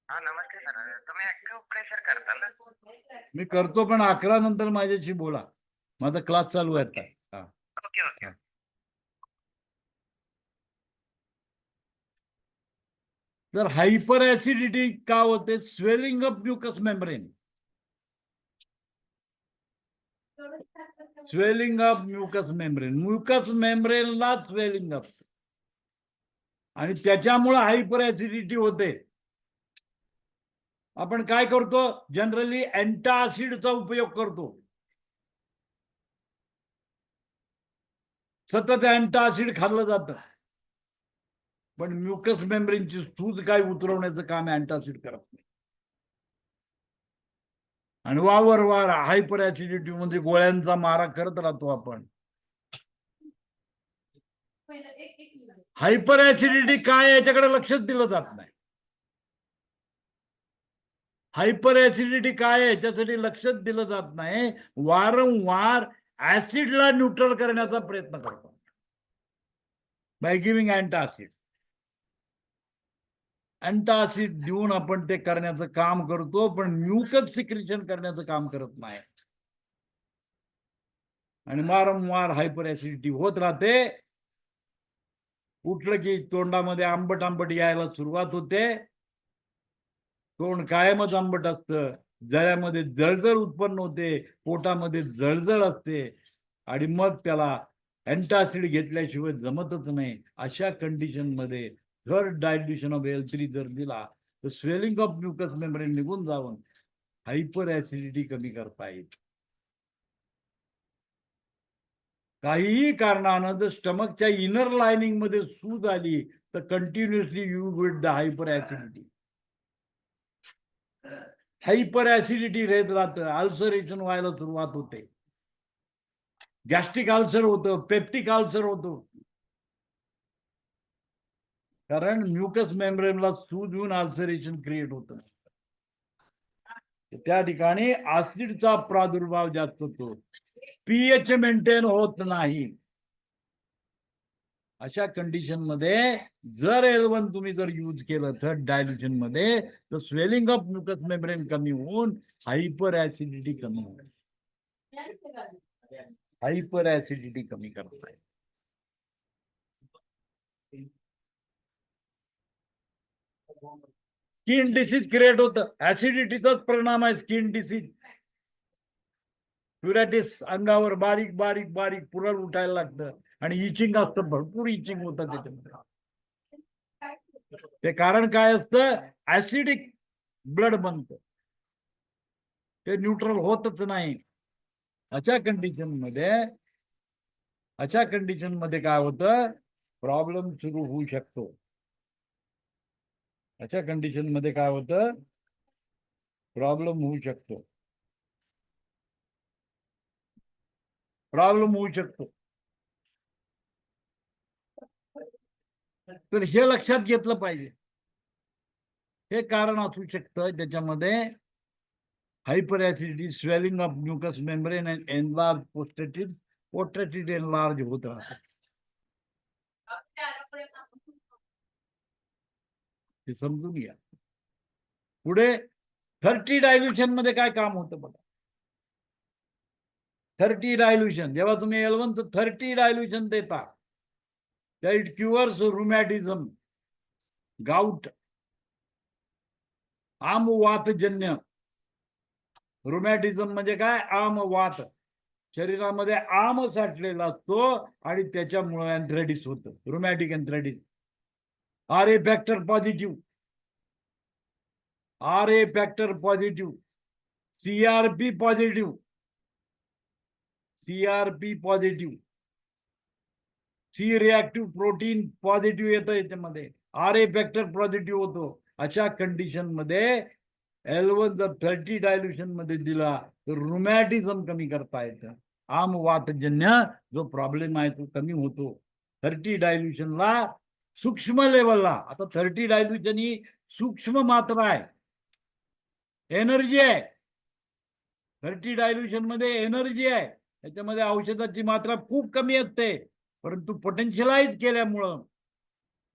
हा नमस्ते सर, तुम्ही ऍक्टिव्ह प्रेशर करता ना? मी करतो, पण 11 नंतर माझ्याशी बोला, माझा क्लास चालू आहे आता. Okay okay. तर हायपर ऍसिडिटी का होते? Swelling of mucus membrane. Swelling of mucus membrane, mucus मेम्ब्रेनला स्वेलिंग असतं आणि त्याच्यामुळे हायपर ऍसिडिटी होते. आपण काय करतो? जनरली अँटासिडचा उपयोग करतो. सतत अँटासिड खाल्लं जातं, पण म्युकस मेम्ब्रेनची सूज काय उतरवण्याचं काम अँटासिड करत नाही. आणि वारंवार हायपर ऍसिडिटी मध्ये गोळ्यांचा मारा करत राहतो आपण. हायपर ऍसिडिटी काय याच्याकडे लक्षच दिलं जात नाही. हायपर ऍसिडिटी काय याच्यासाठी लक्षच दिलं जात नाही. वारंवार ऍसिडला न्यूट्रल करण्याचा प्रयत्न करतो बाय गिव्हिंग अँटासिड. अँटासिड देऊन आपण ते करण्याचं काम करतो, पण म्युकस सिक्रेशन करण्याचं काम करत नाही. आणि वारंवार हायपर ऍसिडिटी होत राहते. उठलं की तोंडामध्ये आंबट आंबट यायला सुरुवात होते. तोंड कायमच आंबट असतं, जळ्यामध्ये जळजळ उत्पन्न होते, पोटामध्ये जळजळ असते आणि मग त्याला अँटासिड घेतल्याशिवाय जमतच नाही. अशा कंडिशन मध्ये थर्ड डायल्युशन ऑफ L3 जर दिला तर स्वेलिंग ऑफ म्युकस मेम्ब्रेन निघून जाऊन हायपर ऍसिडिटी कमी करता येईल. काहीही कारणानं जर स्टमकच्या इनर लाइनिंग मध्ये सूज आली तर continuously you will the hyper acidity. Hyper acidity राहत राहतं, अल्सरेशन व्हायला सुरुवात होते. गॅस्ट्रिक अल्सर होतं, पेप्टिक अल्सर होतो. कारण म्युकस मेम्ब्रेनला सूज होऊन अल्सरेशन क्रिएट होतं. त्या ठिकाणी ऍसिडचा प्रादुर्भाव जास्त होतो, पीएच मेंटेन होत नाही. अशा कंडिशन मध्ये जर L1 तुम्ही जर यूज केलं थर्ड डायल्युशन मध्ये, तर स्वेलिंग ऑफ म्युकस मेम्ब्रेन कमी होऊन हायपर ऍसिडिटी कमी होईल. हायपर ऍसिडिटी कमी करत आहे. स्किन डिसीज क्रिएट होतं, ऍसिडिटीचाच परिणाम आहे स्किन डिसीज. प्युराटिस, अंगावर बारीक बारीक बारीक पुरळ उठायला लागतं आणि इचिंग असतं, भरपूर इचिंग होतं त्याच्यामध्ये. ते कारण काय असतं, ऍसिडिक ब्लड बनतं, ते न्यूट्रल होतच नाही. अशा कंडिशन मध्ये काय होतं, प्रॉब्लेम सुरू होऊ शकतो. अशा कंडिशन मध्ये काय होतं, प्रॉब्लेम होऊ शकतो. तर हे लक्षात घेतलं पाहिजे. हे कारण असू शकतं त्याच्यामध्ये, hyper acidity, swelling of mucus membrane and enlarge prostate enlarge होत राहतं. हे समजून घ्या. पुढे 30 डायल्युशन मध्ये काय काम होतं बघा. 30 डायल्युशन जेव्हा तुम्ही L1 चं 30 डायल्युशन देता, त्या इट क्युअर्स रुमॅटिझम, गाउट, आमवातजन्य. रुमॅटिझम म्हणजे काय, आमवात. शरीरामध्ये आम साठलेला असतो आणि त्याच्यामुळे अँथ्रायटिस होतं, rheumatic arthritis. RA factor positive, RA factor positive, CRP positive, C reactive protein positive येतं याच्यामध्ये, RA फॅक्टर पॉझिटिव्ह होतो. अशा कंडिशन मध्ये L1 जर 30 डायल्युशन मध्ये दिला तर रुमॅटिझम कमी करता येतं, आमवातजन्य जो प्रॉब्लेम आहे तो कमी होतो. 30 डायल्युशनला सूक्ष्म लेवलला, आता 30 डायल्युशन ही सूक्ष्म मात्रा आहे, एनर्जी आहे. 30 डायल्युशन मध्ये एनर्जी आहे, त्याच्यामध्ये औषधाची मात्रा खूप कमी असते, परंतु पोटेन्शियलाइज केल्यामुळं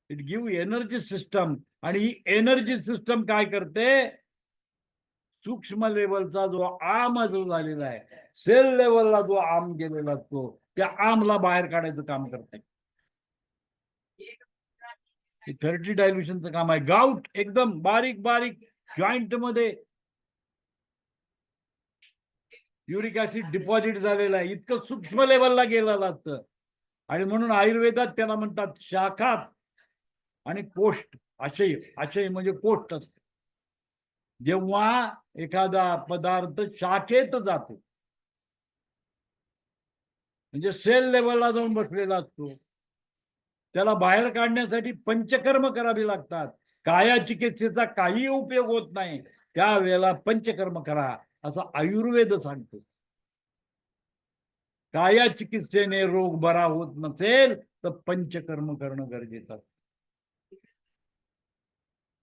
इट गिव्ह एनर्जी सिस्टम. आणि ही एनर्जी सिस्टम काय करते, सूक्ष्म लेवलचा जो आम जो झालेला आहे, सेल लेवलला जो आम गेलेला असतो, त्या आमला बाहेर काढायचं काम करते. 30 डायल्युशनचं काम आहे. गाउट एकदम बारीक बारीक जॉईंट मध्ये युरिक ऍसिड डिपॉझिट झालेला आहे, इतकं सूक्ष्म लेवलला गेलेलं असतं. आणि म्हणून आयुर्वेदात त्याला म्हणतात शाखात आणि कोष्ठ. आशय म्हणजे कोष्ठ असते. जेव्हा एखादा पदार्थ शाखेत जातो, म्हणजे सेल लेवलला जाऊन बसलेला असतो, त्याला बाहेर काढण्यासाठी पंचकर्म करावी लागतात. काया चिकित्सेचा काही उपयोग होत नाही, त्यावेळेला पंचकर्म करा असं आयुर्वेद सांगतो. काया चिकित्सेने रोग बरा होत नसेल तर पंचकर्म करणं गरजेचं.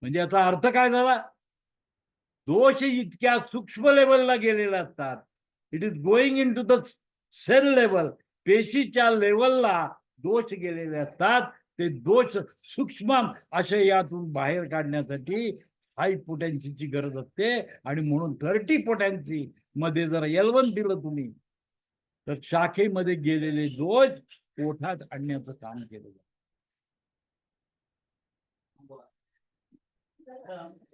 म्हणजे याचा अर्थ काय झाला, दोष इतक्या सूक्ष्म लेवलला गेलेला असतात, it is going into the cell level, पेशीच्या लेवलला दोष गेलेले असतात. ते दोष सूक्ष्म आशयातून बाहेर काढण्यासाठी हाय पोटेन्सीची गरज असते. आणि म्हणून 30 पोटेन्सी मध्ये जर L1 दिलं तुम्ही, तर शाखेमध्ये गेलेले दोष पोटात आणण्याचं काम केलं जातं.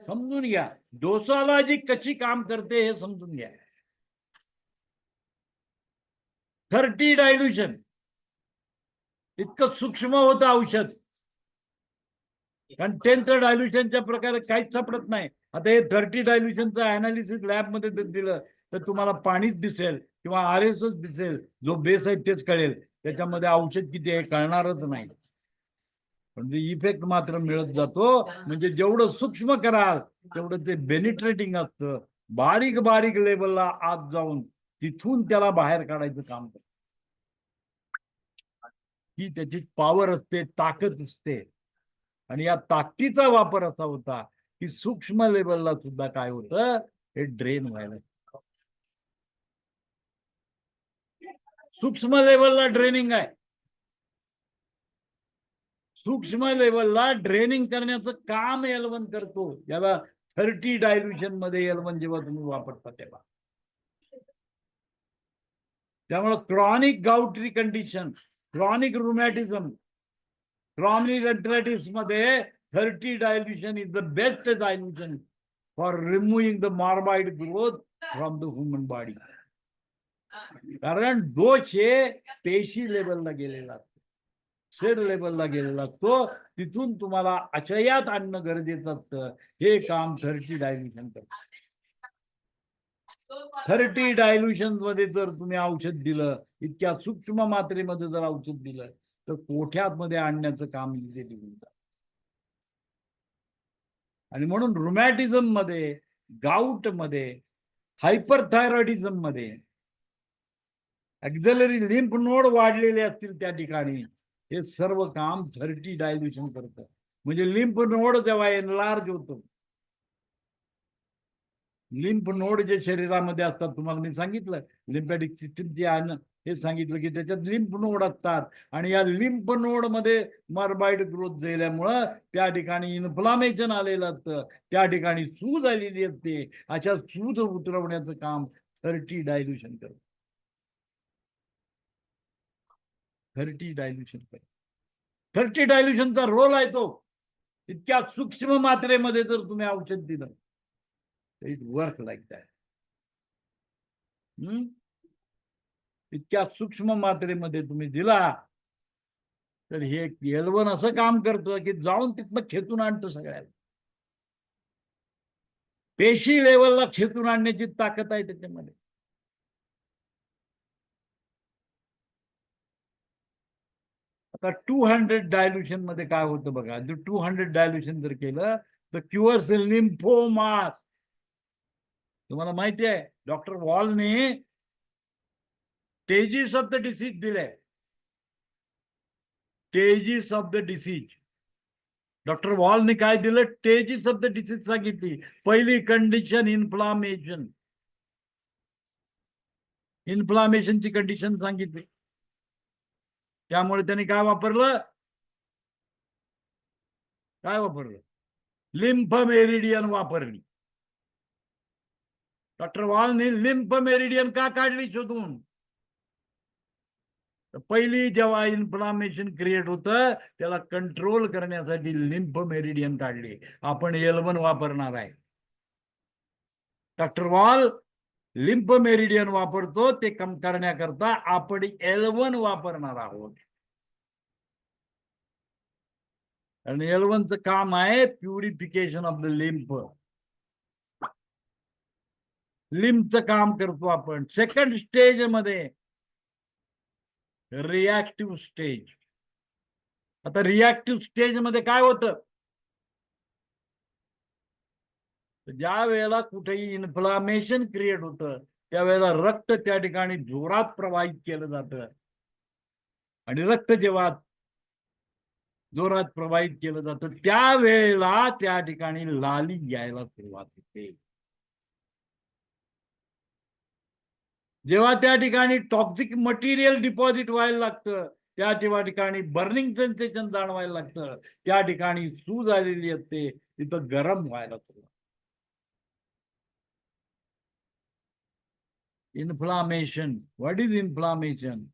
समजून घ्या, डोसॉलॉजी कशी काम करते हे समजून घ्या. 30 डायल्युशन इतकं सूक्ष्म होतं औषध, कारण 10th डायल्युशनच्या प्रकारे काहीच सापडत नाही. आता हे 30 डायल्युशनचं अनालिसिस लॅबमध्ये दिलं तर तुम्हाला पाणीच दिसेल किंवा RSच दिसेल, जो बेस आहे तेच कळेल, त्याच्यामध्ये औषध किती आहे कळणारच नाही. म्हणजे इफेक्ट मात्र मिळत जातो. म्हणजे जेवढं सूक्ष्म कराल तेवढं ते बेनिट्रेटिंग असतं, बारीक बारीक लेवलला आत जाऊन तिथून त्याला बाहेर काढायचं काम करतं. ही त्याची पॉवर असते, ताकद असते. आणि या ताकदीचा वापर असा होता की सूक्ष्म लेवलला सुद्धा काय होतं, हे ड्रेन व्हायला. सूक्ष्म लेवलला ड्रेनिंग आहे. सूक्ष्म लेवलला ड्रेनिंग करण्याचं काम L1 करतो. याला 30 डायल्युशन मध्ये L1 जेव्हा तुम्ही वापरता तेव्हा. त्यामुळे chronic gouty condition, chronic rheumatism, chronic arthritis मध्ये 30 dilution is the best dilution for removing the morbid growth from the human body. कारण दोष हे पेशी लेवलला गेलेला असतो, सेल लेवलला गेलेला असतो. तिथून तुम्हाला आशयात आणणं गरजेचं असतं. हे काम 30 डायल्युशन करतं. 30 डायल्युशन मध्ये जर तुम्ही औषध दिलं, इतक्या सूक्ष्म मात्रेमध्ये जर औषध दिलं, तर कोठ्यात मध्ये आणण्याचं काम इथे दिलं जातं. आणि म्हणून रुमॅटिझम मध्ये, गाऊट मध्ये, हायपरथायरॉइडिझम मध्ये, ॲक्झिलरी लिम्फ नोड वाढलेले असतील त्या ठिकाणी हे सर्व काम 30 डायल्युशन करतं. म्हणजे लिम्फ नोड जेव्हा एनलार्ज होतो, लिम्फ नोड जे शरीरामध्ये असतात, तुम्हाला मी सांगितलं लिम्फॅटिक सिस्टीम जे आहे ना, हे सांगितलं की त्याच्यात लिम्फ नोड असतात. आणि या लिम्फ नोड मध्ये मॉर्बाइड ग्रोथ झाल्यामुळं त्या ठिकाणी इन्फ्लामेशन आलेलं असतं, त्या ठिकाणी सूज आलेली असते. अशा सूज उतरवण्याचं काम 30 डायल्युशन करतं. 30 डायल्युशन करतं. 30 डायल्युशनचा रोल आहे तो. इतक्या सूक्ष्म मात्रेमध्ये जर तुम्ही औषध दिलं, इट वर्क लाईक दॅट. इतक्या सूक्ष्म मात्रेमध्ये तुम्ही दिला तर हे L1 असं काम करतं की जाऊन तिथनं खेचून आणतं सगळ्याला. पेशी लेवलला खेचून आणण्याची ताकद आहे त्याच्यामध्ये. आता 200 डायल्युशन मध्ये काय होतं बघा. जर 200 डायल्युशन जर केलं तर क्युअर्स लिम्फोमास. तुम्हाला माहिती आहे डॉक्टर वॉलने स्टेजेस ऑफ द डिसीज दिले. Stages of the disease. Doctor वॉलने काय दिलं, स्टेजेस ऑफ द डिसीज सांगितली. पहिली कंडिशन इन्फ्लामेशन. इन्फ्लामेशनची कंडिशन सांगितली. त्यामुळे त्यांनी काय वापरलं, लिम्फ मेरिडियन वापरली. डॉक्टर वॉलने लिम्फ मेरिडियन का काढली शोधून. पहिली जेव्हा इन्फ्लामेशन क्रिएट होतं त्याला कंट्रोल करण्यासाठी लिम्फ मेरिडियन काढली. आपण L1 वापरणार आहे. डॉक्टर वॉल लिम्फ मेरिडियन वापरतो, ते कम करण्याकरता आपण L1 वापरणार आहोत. आणि L1चं काम आहे प्युरिफिकेशन ऑफ द लिम्फ. लिम्फचं काम करतो आपण. सेकंड स्टेज मध्ये रिॲक्टिव्ह स्टेज. आता रिॲक्टिव्ह स्टेज मध्ये काय होतं, ज्या वेळेला कुठेही इन्फ्लामेशन क्रिएट होतं त्यावेळेला रक्त त्या ठिकाणी जोरात प्रवाहित केलं जातं. आणि रक्त जेव्हा जोरात प्रवाहित केलं जातं त्यावेळेला त्या ठिकाणी लाली यायला सुरुवात होते. जेव्हा त्या ठिकाणी टॉक्सिक मटेरियल डिपॉझिट व्हायला लागतं, त्या ठिकाणी बर्निंग सेन्सेशन जाणवायला लागतं, त्या ठिकाणी सूज आलेली असते, तिथं गरम व्हायला सुरुवात. इन्फ्लामेशन. What is inflammation?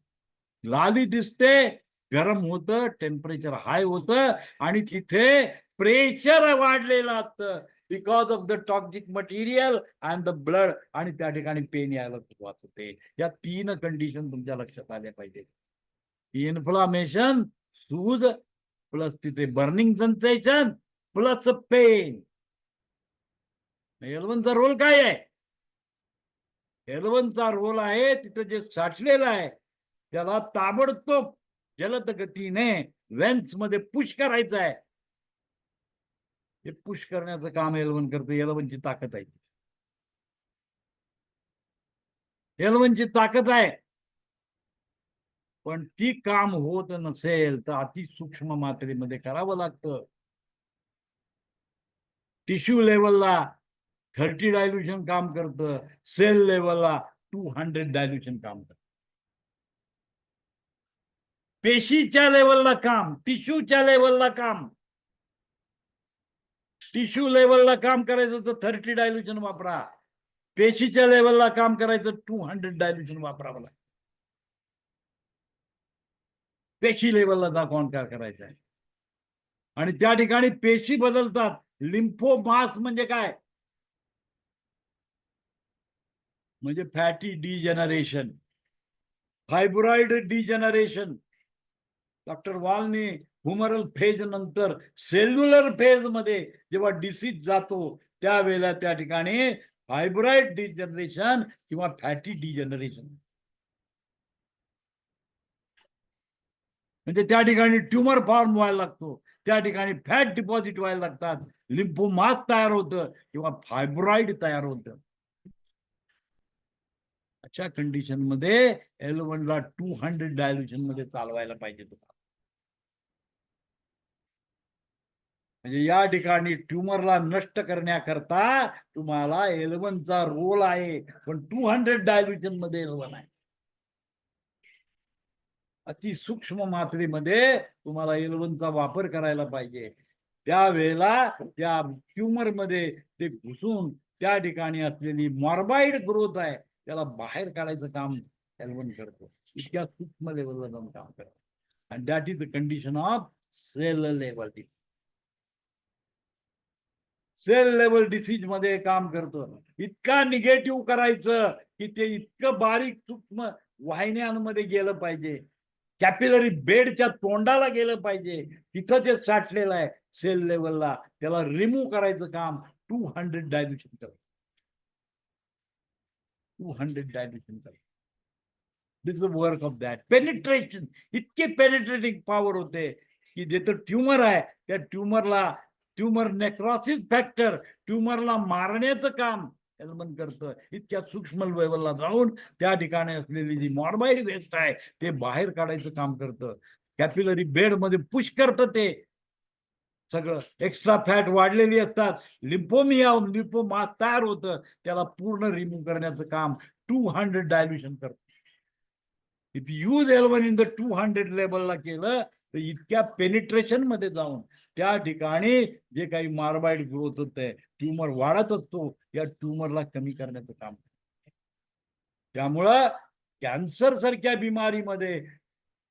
लाली दिसते, गरम होतं, टेम्परेचर हाय होतं आणि तिथे प्रेशर वाढलेलं असतं because of the toxic material and the blood. आणि त्या ठिकाणी पेन यायला सुरुवात होते. या 3 कंडिशन तुमच्या लक्षात आल्या पाहिजे. इन्फ्लामेशन, सूज, प्लस तिथे बर्निंग सेन्सेशन, प्लस पेन. L1चा रोल काय आहे? L1चा रोल आहे तिथं जे साठलेलं आहे त्याला ताबडतोब जलद गतीने वेन्स मध्ये पुश करायचं आहे. हे पुश करण्याचं काम L1 करतं. L1ची ताकद आहे. L1ची ताकद आहे. पण ती काम होत नसेल तर अतिसूक्ष्म मात्रेमध्ये करावं लागतं. टिश्यू लेवलला 30 डायल्युशन काम करतं, सेल लेवलला 200 डायल्युशन काम करतं. पेशीच्या लेवलला काम, टिश्यूच्या लेवलला काम. टिश्यू लेवलला काम करायचं तर 30 डायल्युशन वापरा. पेशीच्या लेवलला काम करायचं 200 डायल्युशन वापरावं लागतं. पेशी लेवलला दाखवून काय करायचं आहे. आणि त्या ठिकाणी पेशी बदलतात. लिम्फोमास म्हणजे काय? म्हणजे fatty degeneration, fibroid degeneration. Doctor वॉलने ह्युमरल फेज नंतर सेल्युलर फेज मध्ये जेव्हा डिसीज जातो त्यावेळेला त्या ठिकाणी फायब्रॉइड डिजनरेशन किंवा फॅटी डिजनरेशन, म्हणजे त्या ठिकाणी ट्युमर फॉर्म व्हायला लागतो, त्या ठिकाणी फॅट डिपॉझिट व्हायला लागतात, लिम्फोमास तयार होतं किंवा फायब्रॉइड तयार होतं. अशा कंडिशन मध्ये L1 ला 200 डायल्युशन मध्ये चालवायला पाहिजे तुम्हाला. म्हणजे या ठिकाणी ट्युमरला नष्ट करण्याकरता तुम्हाला L1 चा रोल आहे, पण 200 डायल्युशन मध्ये L1 आहे. अति सूक्ष्म मात्रेमध्ये तुम्हाला L1 चा वापर करायला पाहिजे. त्यावेळेला त्या ट्युमर मध्ये ते घुसून त्या ठिकाणी असलेली मॉर्बाइड ग्रोथ आहे त्याला बाहेर काढायचं काम L1 करतो. इतक्या सूक्ष्म लेवलला जाऊन काम करतो. आणि that is the condition of cell level disease. Cell level disease मध्ये काम करतो. इतका निगेटिव्ह करायचं की ते इतकं बारीक सूक्ष्म वाहिन्यांमध्ये गेलं पाहिजे, कॅपिलरी बेडच्या तोंडाला गेलं पाहिजे, तिथं ते साठलेलं आहे सेल लेवलला, त्याला रिमूव्ह करायचं काम 200 डायल्युशन करतो. 200 डायल्युशन करतो. This is the work of that. Penetration, इतके पेनिट्रेटिंग पॉवर होते की जिथं ट्युमर आहे त्या ट्युमर नेक्रोसिस फॅक्टर, ट्युमरला मारण्याचं काम L1 करतं. इतक्या सूक्ष्म लेवलला जाऊन त्या ठिकाणी असलेली जी मॉर्बाइड वेस्ट आहे ते बाहेर काढायचं काम करतं. कॅपिलरी बेड मध्ये पुश करतं ते सगळं. एक्स्ट्रा फॅट वाढलेली असतात, लिम्फोमास तयार होतं, त्याला पूर्ण रिमूव्ह करण्याचं काम 200 डायल्युशन करतं. If use L1 in the 200 लेवलला केलं तर इतक्या पेनिट्रेशन मध्ये जाऊन त्या ठिकाणी जे काही मार्बाइड ग्रोथ होत आहे, ट्युमर वाढत असतो, या ट्युमरला कमी करण्याचं काम. त्यामुळं कॅन्सर सारख्या बिमारीमध्ये,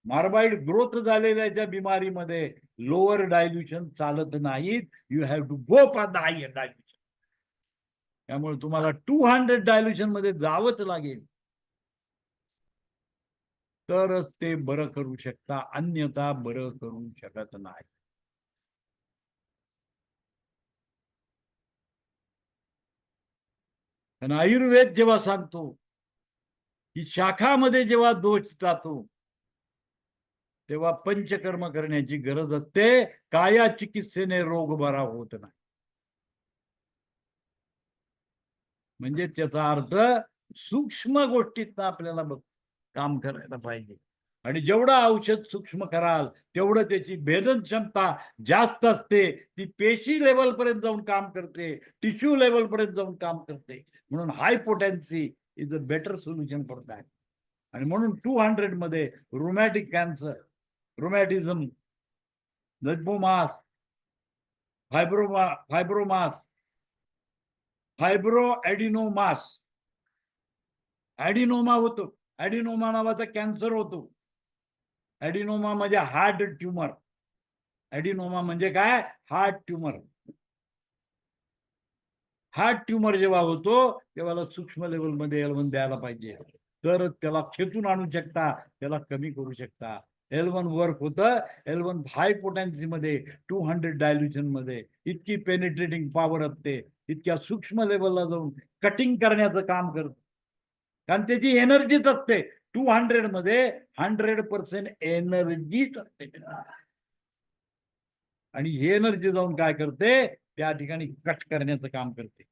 मार्बाइड ग्रोथ झालेल्या त्या बिमारीमध्ये लोअर डायल्युशन चालत नाहीत. You have to go for the higher dilution. त्यामुळे तुम्हाला 200 डायल्युशन मध्ये जावंच लागेल, तरच ते बरं करू शकता, अन्यथा बरं करू शकत नाही. आणि आयुर्वेद जेव्हा सांगतो की शाखामध्ये जेव्हा दोष जातो तेव्हा पंचकर्म करण्याची गरज असते. काया चिकित्सेने रोग बरा होत नाही. म्हणजे त्याचा अर्थ सूक्ष्म गोष्टीत आपल्याला काम करायला पाहिजे. आणि जेवढं औषध सूक्ष्म कराल तेवढं त्याची भेदन क्षमता जास्त असते. ती पेशी लेवल पर्यंत जाऊन काम करते, टिश्यू लेवल पर्यंत जाऊन काम करते. म्हणून high potency is a better solution for that. आणि म्हणून 200 मध्ये रुमॅटिक कॅन्सर, रुमॅटिझम, लिम्फोमास, फायब्रोमास, फायब्रोएडिनोमास, ॲडिनोमा होतो, ॲडिनोमा नावाचा कॅन्सर होतो. ॲडिनोमा म्हणजे हार्ट ट्युमर. ॲडिनोमा म्हणजे काय? Heart tumour. हार्ट ट्युमर जेव्हा होतो तेव्हा सूक्ष्म लेवल मध्ये L1 द्यायला पाहिजे, तर त्याला खेचून आणू शकता, त्याला कमी करू शकता. L1 वर्क होतं. L1 हाय पोटेन्सी मध्ये 200 डायल्युशन मध्ये इतकी पेनिट्रेटिंग पॉवर असते, इतक्या सूक्ष्म लेवलला जाऊन कटिंग करण्याचं काम करतं. कारण त्याची एनर्जीच असते. 200 मध्ये 100% एनर्जीच असते. आणि ही एनर्जी जाऊन काय करते, त्या ठिकाणी कट करण्याचं काम करते.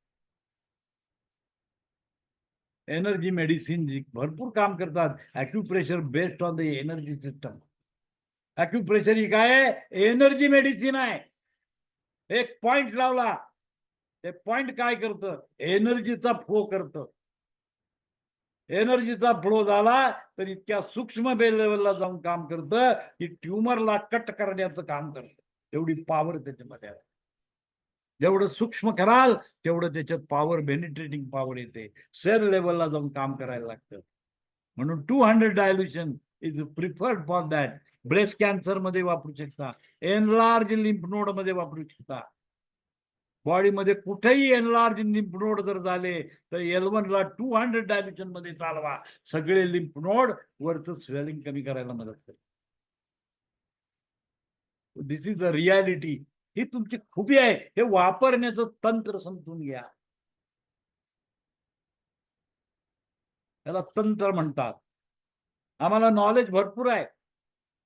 एनर्जी मेडिसिन भरपूर काम करतात. Acupressure based on the energy system. Acupressure ही काय आहे? एनर्जी मेडिसिन आहे. एक पॉइंट लावला, ते पॉइंट काय करतं? एनर्जीचा फ्लो करतं. एनर्जीचा फ्लो झाला तर इतक्या सूक्ष्म लेवलला जाऊन काम करतं की ट्युमरला कट करण्याचं काम करतं. एवढी पॉवर त्याच्यामध्ये आहे. जेवढं सूक्ष्म कराल तेवढं त्याच्यात पॉवर, पेनिट्रेटिंग पॉवर येते. सेल लेवलला जाऊन काम करायला लागतं. म्हणून 200 dilution is preferred for that. Breast cancer मध्ये वापरू शकता, एनलार्ज लिम्फ नोड मध्ये वापरू शकता. बॉडीमध्ये कुठेही एनलार्ज लिम्फ नोड जर झाले तर L1 ला 200 डायल्युशन मध्ये चालवा. सगळे लिम्फ नोड वरचं स्वेलिंग कमी करायला मदत करते. This is the reality. ही तुमची खूबी आहे. हे वापरण्याचं तंत्र समजून घ्या. त्याला तंत्र म्हणतात. आम्हाला नॉलेज भरपूर आहे,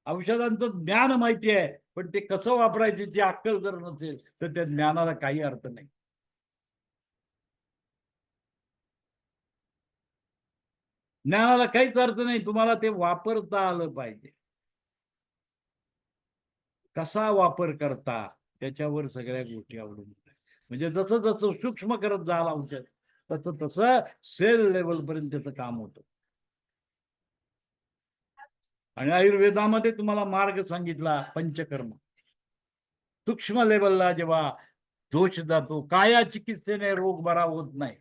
औषधांचं ज्ञान माहिती आहे, पण ते कसं वापरायचे याची अक्कल जर नसेल तर त्या ज्ञानाला काही अर्थ नाही. ज्ञानाला काहीच अर्थ नाही. तुम्हाला ते वापरता आलं पाहिजे. कसा वापर करता त्याच्यावर सगळ्या गोष्टी अवलंबून आहेत. म्हणजे जसं जसं सूक्ष्म करत जाल औषध तसं तसं सेल लेवल पर्यंत त्याचं काम होतं. आणि आयुर्वेदामध्ये तुम्हाला मार्ग सांगितला पंचकर्म. सूक्ष्म लेवलला जेव्हा दोष जातो, काया चिकित्सेने रोग बरा होत नाही.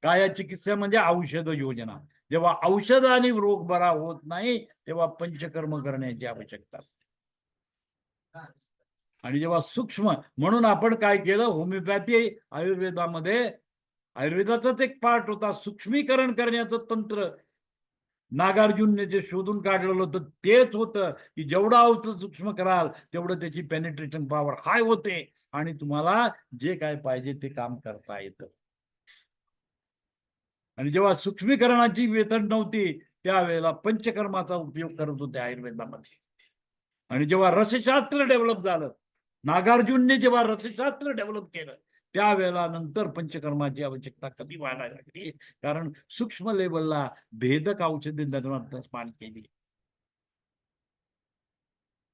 काया चिकित्सा म्हणजे औषध योजना. जेव्हा औषधाने रोग बरा होत नाही तेव्हा पंचकर्म करण्याची आवश्यकता. आणि जेव्हा सूक्ष्म, म्हणून आपण काय केलं, होमिओपॅथी आयुर्वेदामध्ये, आयुर्वेदाचाच एक पार्ट होता सूक्ष्मीकरण करण्याचं तंत्र. नागार्जुनने जे शोधून काढलेलं होतं तेच होतं की जेवढा औषध सूक्ष्म कराल तेवढं त्याची पेनिट्रेशन पॉवर हाय होते आणि तुम्हाला जे काय पाहिजे ते काम करता येतं. आणि जेव्हा सूक्ष्मीकरणाची वेतन नव्हती त्यावेळेला पंचकर्माचा उपयोग करत होते आयुर्वेदामध्ये. आणि जेव्हा रसशास्त्र डेव्हलप झालं, नागार्जुनने जेव्हा रसशास्त्र डेव्हलप केलं त्यावेळेला नंतर पंचकर्माची आवश्यकता कमी व्हायला लागली. कारण सूक्ष्म लेवलला भेदक औषधे निर्माण केली.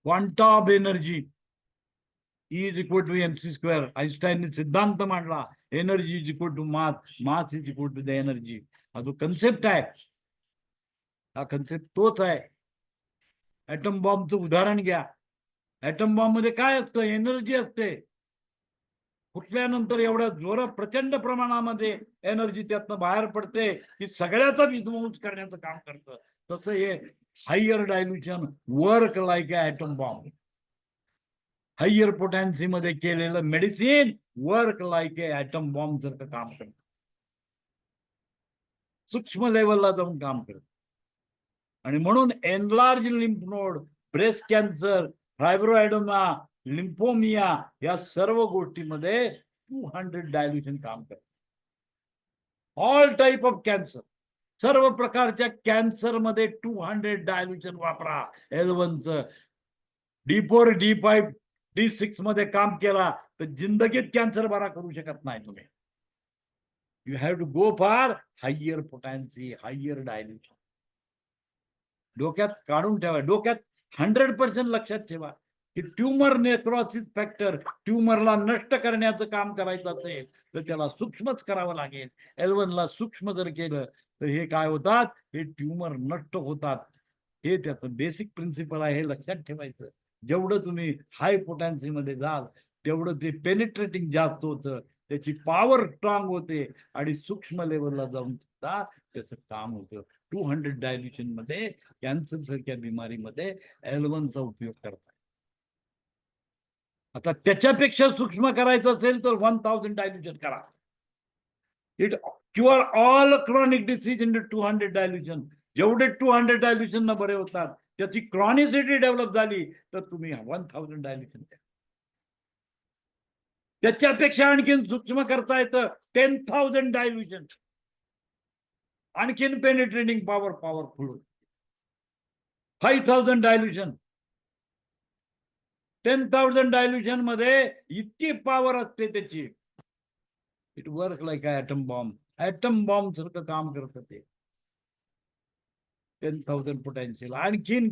Quanta of energy is equal to mc². आईन्स्टाईनने सिद्धांत मांडला, energy is equal to mass, mass is equal to the energy. हा जो कन्सेप्ट आहे, हा कन्सेप्ट तोच आहे. ऍटम बॉम्बचं उदाहरण घ्या. ऍटम बॉम्ब मध्ये काय असतं? एनर्जी असते. फुटल्यानंतर एवढ्या जोरात प्रचंड प्रमाणामध्ये एनर्जी त्यातनं बाहेर पडते की सगळ्याचा विध्वंस करण्याचं काम करतं. तसं हे higher dilution work like atom bomb. Higher potency मध्ये केलेलं medicine work like atom bomb सारखं काम करतं. सूक्ष्म लेवलला जाऊन काम करतं. आणि म्हणून enlarge lymph node, breast cancer, fibroadenoma, lymphoma या सर्व गोष्टीमध्ये 200 डायल्युशन काम करतं. ऑल टाईप ऑफ कॅन्सर, सर्व प्रकारच्या कॅन्सर मध्ये 200 डायल्युशन वापरा. L1चं D4, D5, D6 मध्ये काम केला तर जिंदगीत कॅन्सर बरा करू शकत नाही तुम्ही. You have to go for higher potency, higher dilution. डोक्यात काढून ठेवा, डोक्यात 100% लक्षात ठेवा की ट्यूमर नेक्रोसिस फॅक्टर, ट्यूमरला नष्ट करण्याचं काम करायचं असेल तर त्याला सूक्ष्मच करावं लागेल. L1 ला सूक्ष्म जर केलं तर हे काय होतात, हे ट्यूमर नष्ट होतात. हे त्याचं बेसिक प्रिन्सिपल आहे, हे लक्षात ठेवायचं. जेवढं तुम्ही हाय पोटॅन्सी मध्ये जाल तेवढं ते पेनिट्रेटिंग जास्त होतं, त्याची पॉवर स्ट्रॉंग होते आणि सूक्ष्म लेवलला जाऊन सुद्धा त्याचं काम होतं. 200 डायल्युशन मध्ये कॅन्सर सारख्या बिमारीमध्ये L1चा उपयोग करतात. आता त्याच्यापेक्षा सूक्ष्म करायचं असेल तर 1000 डायल्युशन करा. It cure all chronic disease in 200 dilution. जेवढे 200 डायल्युशन न बरे होतात त्याची क्रॉनिसिटी डेव्हलप झाली तर तुम्ही 1000 डायल्युशन द्या. त्याच्यापेक्षा आणखीन सूक्ष्म करता येतं 10,000 डायल्युशन. आणखीन पेनिट्रेटिंग पॉवरफुल. 5,000 डायल्युशन. 10,000 डायल्युशन मध्ये इतकी पॉवर असते त्याची. It work like atom bomb atom bomb सारखं काम करतं ते. 10,000 पोटॅन्शियल आणखीन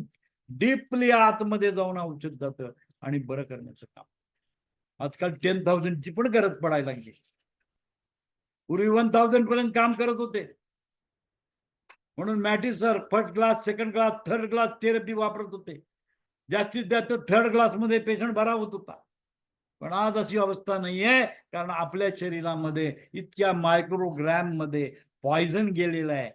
डीपली आतमध्ये जाऊन औषध जातं आणि बरं करण्याचं काम. आजकाल 10,000 ची पण गरज पडायला लागली. पूर्वी 1,000 पर्यंत काम करत होते. म्हणून Mattei sir first class, second class, third class therapy वापरत होते. जास्तीत जास्त थर्ड क्लास मध्ये पेशंट बरा होत होता. पण आज अशी अवस्था नाहीये, कारण आपल्या शरीरामध्ये इतक्या मायक्रोग्रॅम मध्ये पॉइझन गेलेलं आहे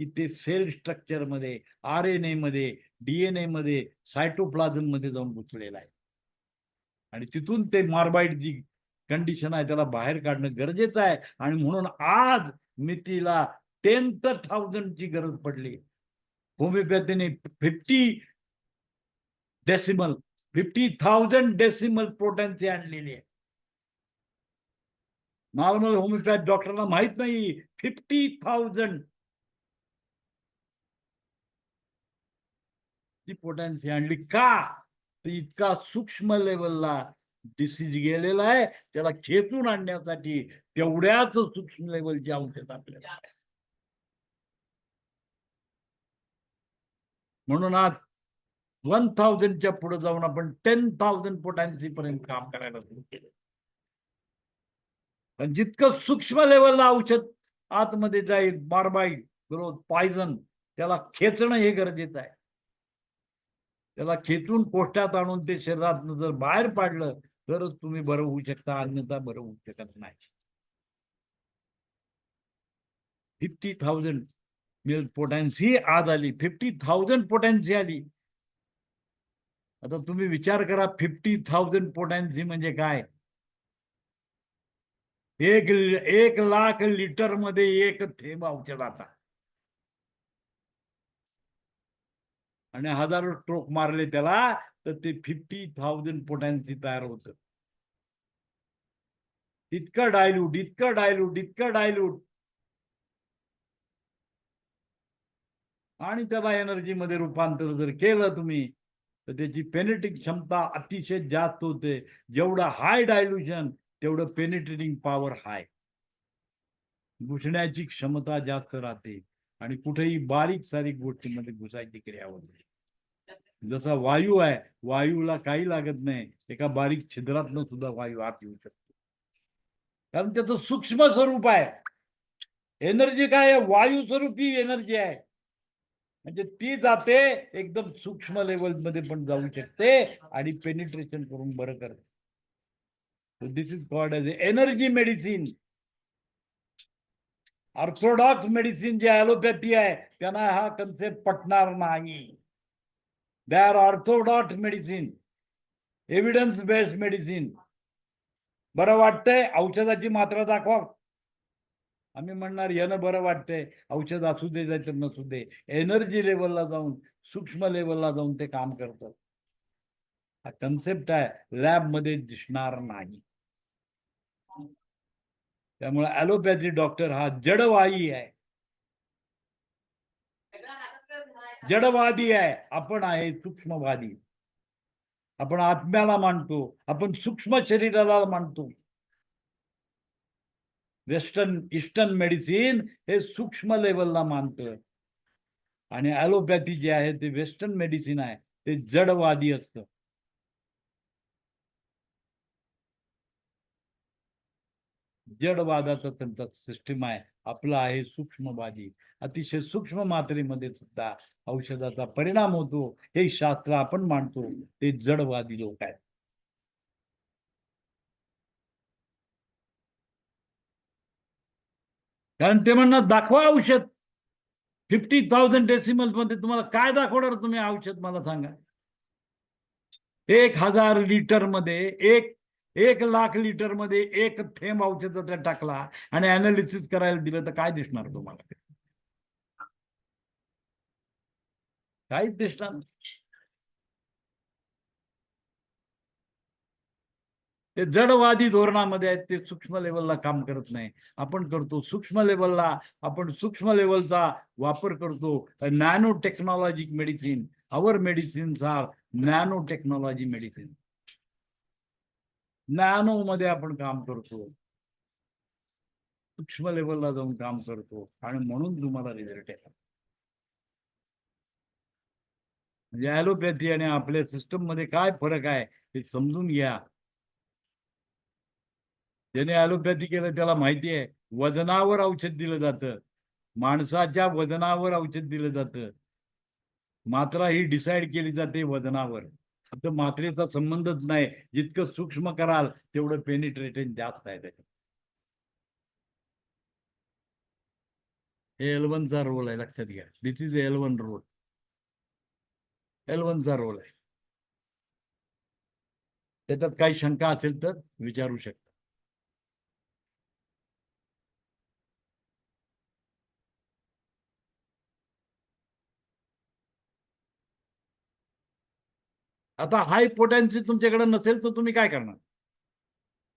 की ते सेल स्ट्रक्चर मध्ये, RNA मध्ये, DNA मध्ये, सायटोप्लाझम मध्ये जाऊन घुसलेलं आहे. आणि तिथून ते मार्बाइड जी कंडिशन आहे त्याला बाहेर काढणं गरजेचं आहे. आणि म्हणून आज मितीला 10,000 ची गरज पडली. होमिओपॅथीने 50,000 डेसिमल पोटॅन्सी आणलेली आहे. नॉर्मल होमिओपॅथ डॉक्टरला माहित नाही 50,000 ची पोटॅन्सी आणली. का? तर इतका सूक्ष्म लेवलला डिसीज गेलेला आहे, त्याला खेचून आणण्यासाठी तेवढ्याच सूक्ष्म लेवलची औषध आपल्याला आहे. म्हणून आज 1,000 च्या पुढे जाऊन आपण 10,000 पोटॅन्सी पर्यंत काम करायला सुरू केलं. पण जितकं सूक्ष्म लेवलला औषध आतमध्ये जाईल, मार्बाइड ग्रोथ, पॉइझन, त्याला खेचणं हे गरजेचं आहे. त्याला खेचून पोस्टात आणून ते शरीरात जर बाहेर पाडलं तरच तुम्ही बरं होऊ शकता, अन्यथा बरं होऊ शकत नाही. 50,000 मिल्क पोटॅन्सी आज आली. 50,000 पोटॅन्सी आली. आता तुम्ही विचार करा 50,000 पोटॅन्सी म्हणजे काय. 1 लाख लिटर मध्ये 1 थेंब औषधाचा. आणि हजारो स्ट्रोक मारले त्याला तर ते 50,000 पोटॅन्सी तयार होतं. इतकं डायल्यूट, इतकं डायल्यूट, इतकं डायल्यूट. आणि त्याला एनर्जी मध्ये रूपांतर जर केलं तुम्ही तर त्याची पेनिट्रेटिंग क्षमता अतिशय जास्त होते. जेवढं हाय डायल्युशन तेवढं पेनिट्रेटिंग पॉवर हाय. घुसण्याची क्षमता जास्त राहते आणि कुठेही बारीक सारीक गोष्टींमध्ये घुसायची क्रिया होते. जसा वायू आहे, वायूला काही लागत नाही, एका बारीक छिद्रातनं सुद्धा वायू आत येऊ शकतो, कारण त्याचं सूक्ष्म स्वरूप आहे. एनर्जी काय आहे? वायू स्वरूपी एनर्जी आहे. म्हणजे ती जाते एकदम सूक्ष्म लेवल मध्ये पण जाऊ शकते आणि पेनिट्रेशन करून बरं करते. This is called as energy medicine. Orthodox medicine जे ॲलोपॅथी आहे त्यांना हा कन्सेप्ट पटणार नाही. They are orthodox medicine, evidence based medicine. बरं वाटतंय, औषधाची मात्रा दाखवा. आम्ही म्हणणार यानं बरं वाटतंय, औषध असू दे जायचं नसू दे. एनर्जी लेवलला जाऊन, सूक्ष्म लेवलला जाऊन ते काम करतं. हा कन्सेप्ट आहे, लॅब मध्ये दिसणार नाही. त्यामुळे ॲलोपॅथी डॉक्टर हा जडवादी आहे, जडवादी आहे. आपण आहे सूक्ष्मवादी. आपण आत्म्याला मानतो, आपण सूक्ष्म शरीराला मानतो. वेस्टर्न ईस्टर्न मेडिसिन हे सूक्ष्म लेवलला मानतं आणि ॲलोपॅथी जे आहे ते वेस्टर्न मेडिसिन आहे, ते जडवादी असतं. जडवादाचा त्यांचा सिस्टीम आहे. आपला आहे सूक्ष्मवादी. अतिशय सूक्ष्म मात्रेमध्ये सुद्धा औषधाचा परिणाम होतो हे शास्त्र आपण मानतो. ते जडवादी लोक आहेत. कारण ते म्हणणार दाखवा औषध. 50,000 डेसिमल मध्ये तुम्हाला काय दाखवणार तुम्ही औषध मला सांगा. 1,000 लिटर मध्ये 1 लाख लिटर मध्ये 1 थेंब औषधाचा टाकला आणि अनालिसिस करायला दिलं तर काय दिसणार तुम्हाला? काहीच दिसणार नाही. ते जडवादी धोरणामध्ये आहेत, ते सूक्ष्म लेवलला काम करत नाही. आपण करतो सूक्ष्म लेवलला. आपण सूक्ष्म लेवलचा वापर करतो. Nano technologic medicine. Our medicines are nano technology medicine. Nano मध्ये आपण काम करतो. सूक्ष्म लेवलला जाऊन काम करतो आणि म्हणून तुम्हाला रिझल्ट येतात. म्हणजे ॲलोपॅथी आणि आपल्या सिस्टम मध्ये काय फरक आहे हे समजून घ्या. ज्याने ॲलोपॅथी केलं त्याला माहिती आहे वजनावर औषध दिलं जातं, माणसाच्या वजनावर औषध दिलं जातं. मात्रा ही डिसाईड केली जाते वजनावर. फक्त मात्रेचा संबंधच नाही, जितकं सूक्ष्म कराल तेवढं पेनिट्रेशन जास्त आहे त्याच्यात. हे L1 चा रोल आहे, लक्षात घ्या. दिस इज L1 रोल. L1 चा रोल आहे. त्याच्यात काही शंका असेल तर विचारू शकता. आता हाय पोटेन्सी तुमच्याकडे नसेल तर तुम्ही काय करणार?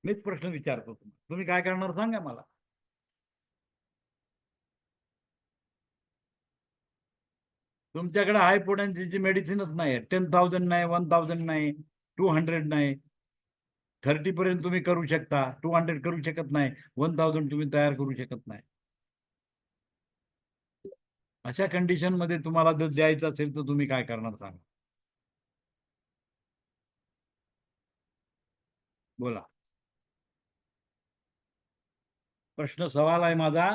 मीच प्रश्न विचारतो तुम्ही काय करणार सांगा मला. तुमच्याकडे हाय पोटेन्सीची मेडिसिनच नाही. 10,000 नाही, 1,000 नाही, 200 नाही. 30 पर्यंत तुम्ही करू शकता, 200 करू शकत नाही, 1,000 तुम्ही तयार करू शकत नाही. अशा कंडिशन मध्ये तुम्हाला जर द्यायचं असेल तर तुम्ही काय करणार सांगा. बोला. प्रश्न सवाल आहे माझा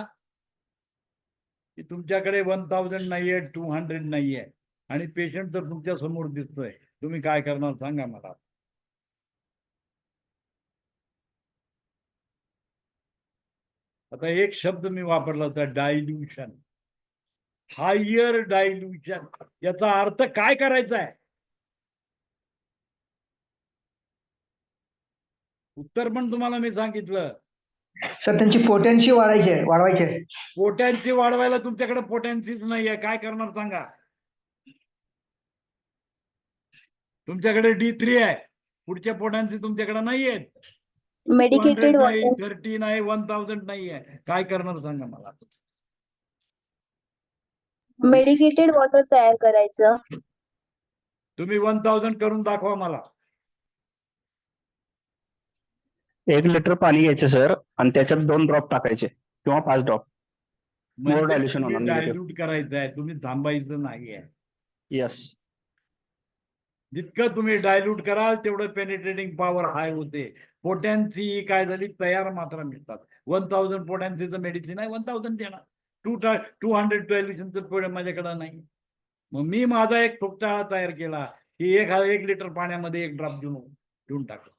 की तुमच्याकडे 1,000 नाहीये, 200 नाहीये आणि पेशंट तर तुमच्या समोर दिसतोय, तुम्ही काय करणार सांगा मला. आता एक शब्द मी वापरला होता, डायल्युशन. हायर डायल्युशन याचा अर्थ काय करायचा आहे? उत्तर पण तुम्हाला मी सांगितलं. सर त्यांची पोटेन्सी वाढवायची. पोटॅन्सी वाढवायला तुमच्याकडे पोटॅन्सीच नाहीये, काय करणार सांगा. तुमच्याकडे D3 आहे, पुढच्या पोटॅन्सी तुमच्याकडे नाहीये. मेडिकेटेड 30 नाही, 1,000 नाहीये, काय करणार सांगा मला. मेडिकेटेड वॉटर तयार करायचं. तुम्ही 1,000 करून दाखवा मला. 1 लिटर पाणी घ्यायचं सर आणि त्याच्यात 2 ड्रॉप टाकायचे किंवा 5 ड्रॉप. More dilution होणार, negative. डायल्यूट करायचं आहे, तुम्ही थांबायचं नाहीये. यस. जितकं तुम्ही डायल्यूट कराल तेवढं पेनिट्रेटिंग पॉवर हाय होते. पोटॅन्सी काय झाली, तयार मात्रा मिळतात. 1,000 पोटॅन्सीचं मेडिसिन आहे, 1,000 देणार. 200 डायल्युशनचं माझ्याकडे नाही. मग मी माझा एक ठोकताळा तयार केला की 1 लिटर पाण्यामध्ये 1 ड्रॉप देऊन टाकला.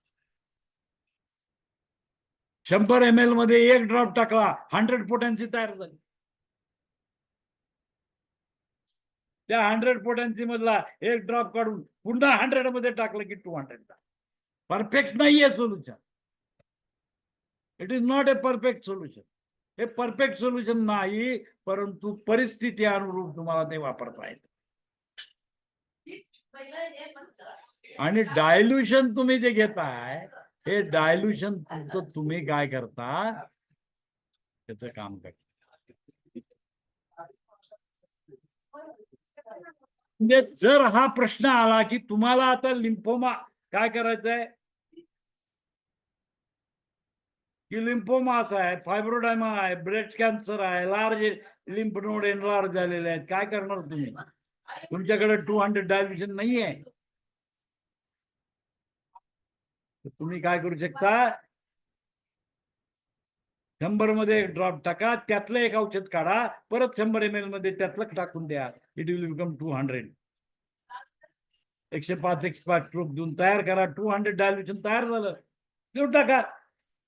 100 ml मध्ये 1 ड्रॉप टाकला, 100 पोटॅन्सी तयार झाली. त्या 100 पोटॅन्सी मधला 1 ड्रॉप काढून पुन्हा 100 मध्ये टाकलं की 200. परफेक्ट नाहीये solution. It is not a perfect solution. हे परफेक्ट सोल्युशन नाही, परंतु परिस्थिती अनुरूप तुम्हाला ते वापरता येतं. आणि डायल्युशन तुम्ही जे घेताय, हे डायल्युशन तुमचं तुम्ही काय करता त्याचं काम करता. म्हणजे जर हा प्रश्न आला की तुम्हाला आता लिम्फोमा काय करायचंय, की लिम्फोमा असा आहे, फायब्रोडायमा आहे, ब्रेस्ट कॅन्सर आहे, लार्ज लिम्फ नोड एनलार्ज झालेले आहेत, काय करणार तुम्ही? तुमच्याकडे 200 डायल्युशन नाहीये. तुम्ही काय करू शकता, 100 मध्ये 1 ड्रॉप टाका, त्यातलं 1 औषध काढा, परत 100 ml मध्ये त्यातलं टाकून द्या. It will become 200. 105 एक्सपार्ट स्ट्रोक देऊन तयार करा. 200 डायल्युशन तयार झालं, देऊन टाका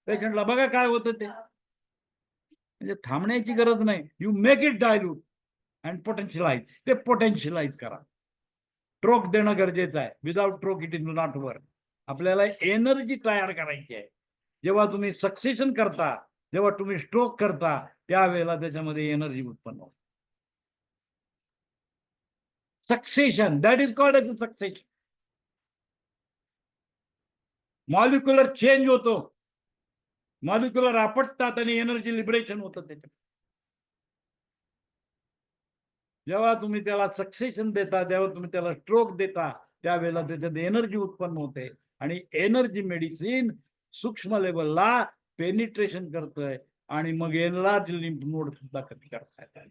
पेशंटला, बघा काय होतं ते. म्हणजे थांबण्याची गरज नाही. You make it dilute and potentialise. ते पोटेन्शियलाइज करा. ट्रोक देणं गरजेचं आहे. Without stroke it is not work. आपल्याला एनर्जी तयार करायची आहे. जेव्हा तुम्ही सक्सेशन करता, जेव्हा तुम्ही स्ट्रोक करता, त्यावेळेला त्याच्यामध्ये एनर्जी उत्पन्न होते. Succussion, that is called as succussion. Molecular change होतो, मॉलिक्युलर आपटतात आणि एनर्जी लिबरेशन होतं त्याच्यात. जेव्हा तुम्ही त्याला सक्सेशन देता, जेव्हा तुम्ही त्याला स्ट्रोक देता, त्यावेळेला त्याच्यात एनर्जी उत्पन्न होते आणि एनर्जी मेडिसिन सूक्ष्म लेवलला पेनिट्रेशन करतंय. आणि मग एनलार्ज लिम्फ नोड सुद्धा कमी करता येतात.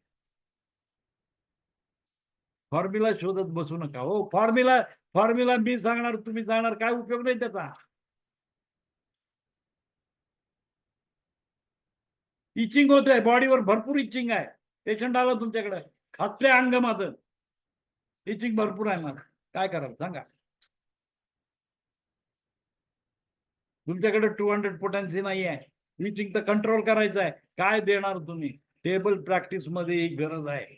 फॉर्म्युला शोधत बसू नका हो. फॉर्म्युला मी सांगणार, तुम्ही सांगणार, काय उपयोग नाही त्याचा. इचिंग होत आहे, बॉडीवर भरपूर इचिंग आहे. पेशंट आला तुमच्याकडे, खातले अंग माझं, इचिंग भरपूर आहे मला, काय कराल सांगा. तुमच्याकडे 200 पोटॅन्सी नाही आहे, इचिंग तर कंट्रोल करायचं आहे. काय देणार तुम्ही? टेबल प्रॅक्टिस मध्ये ही गरज आहे.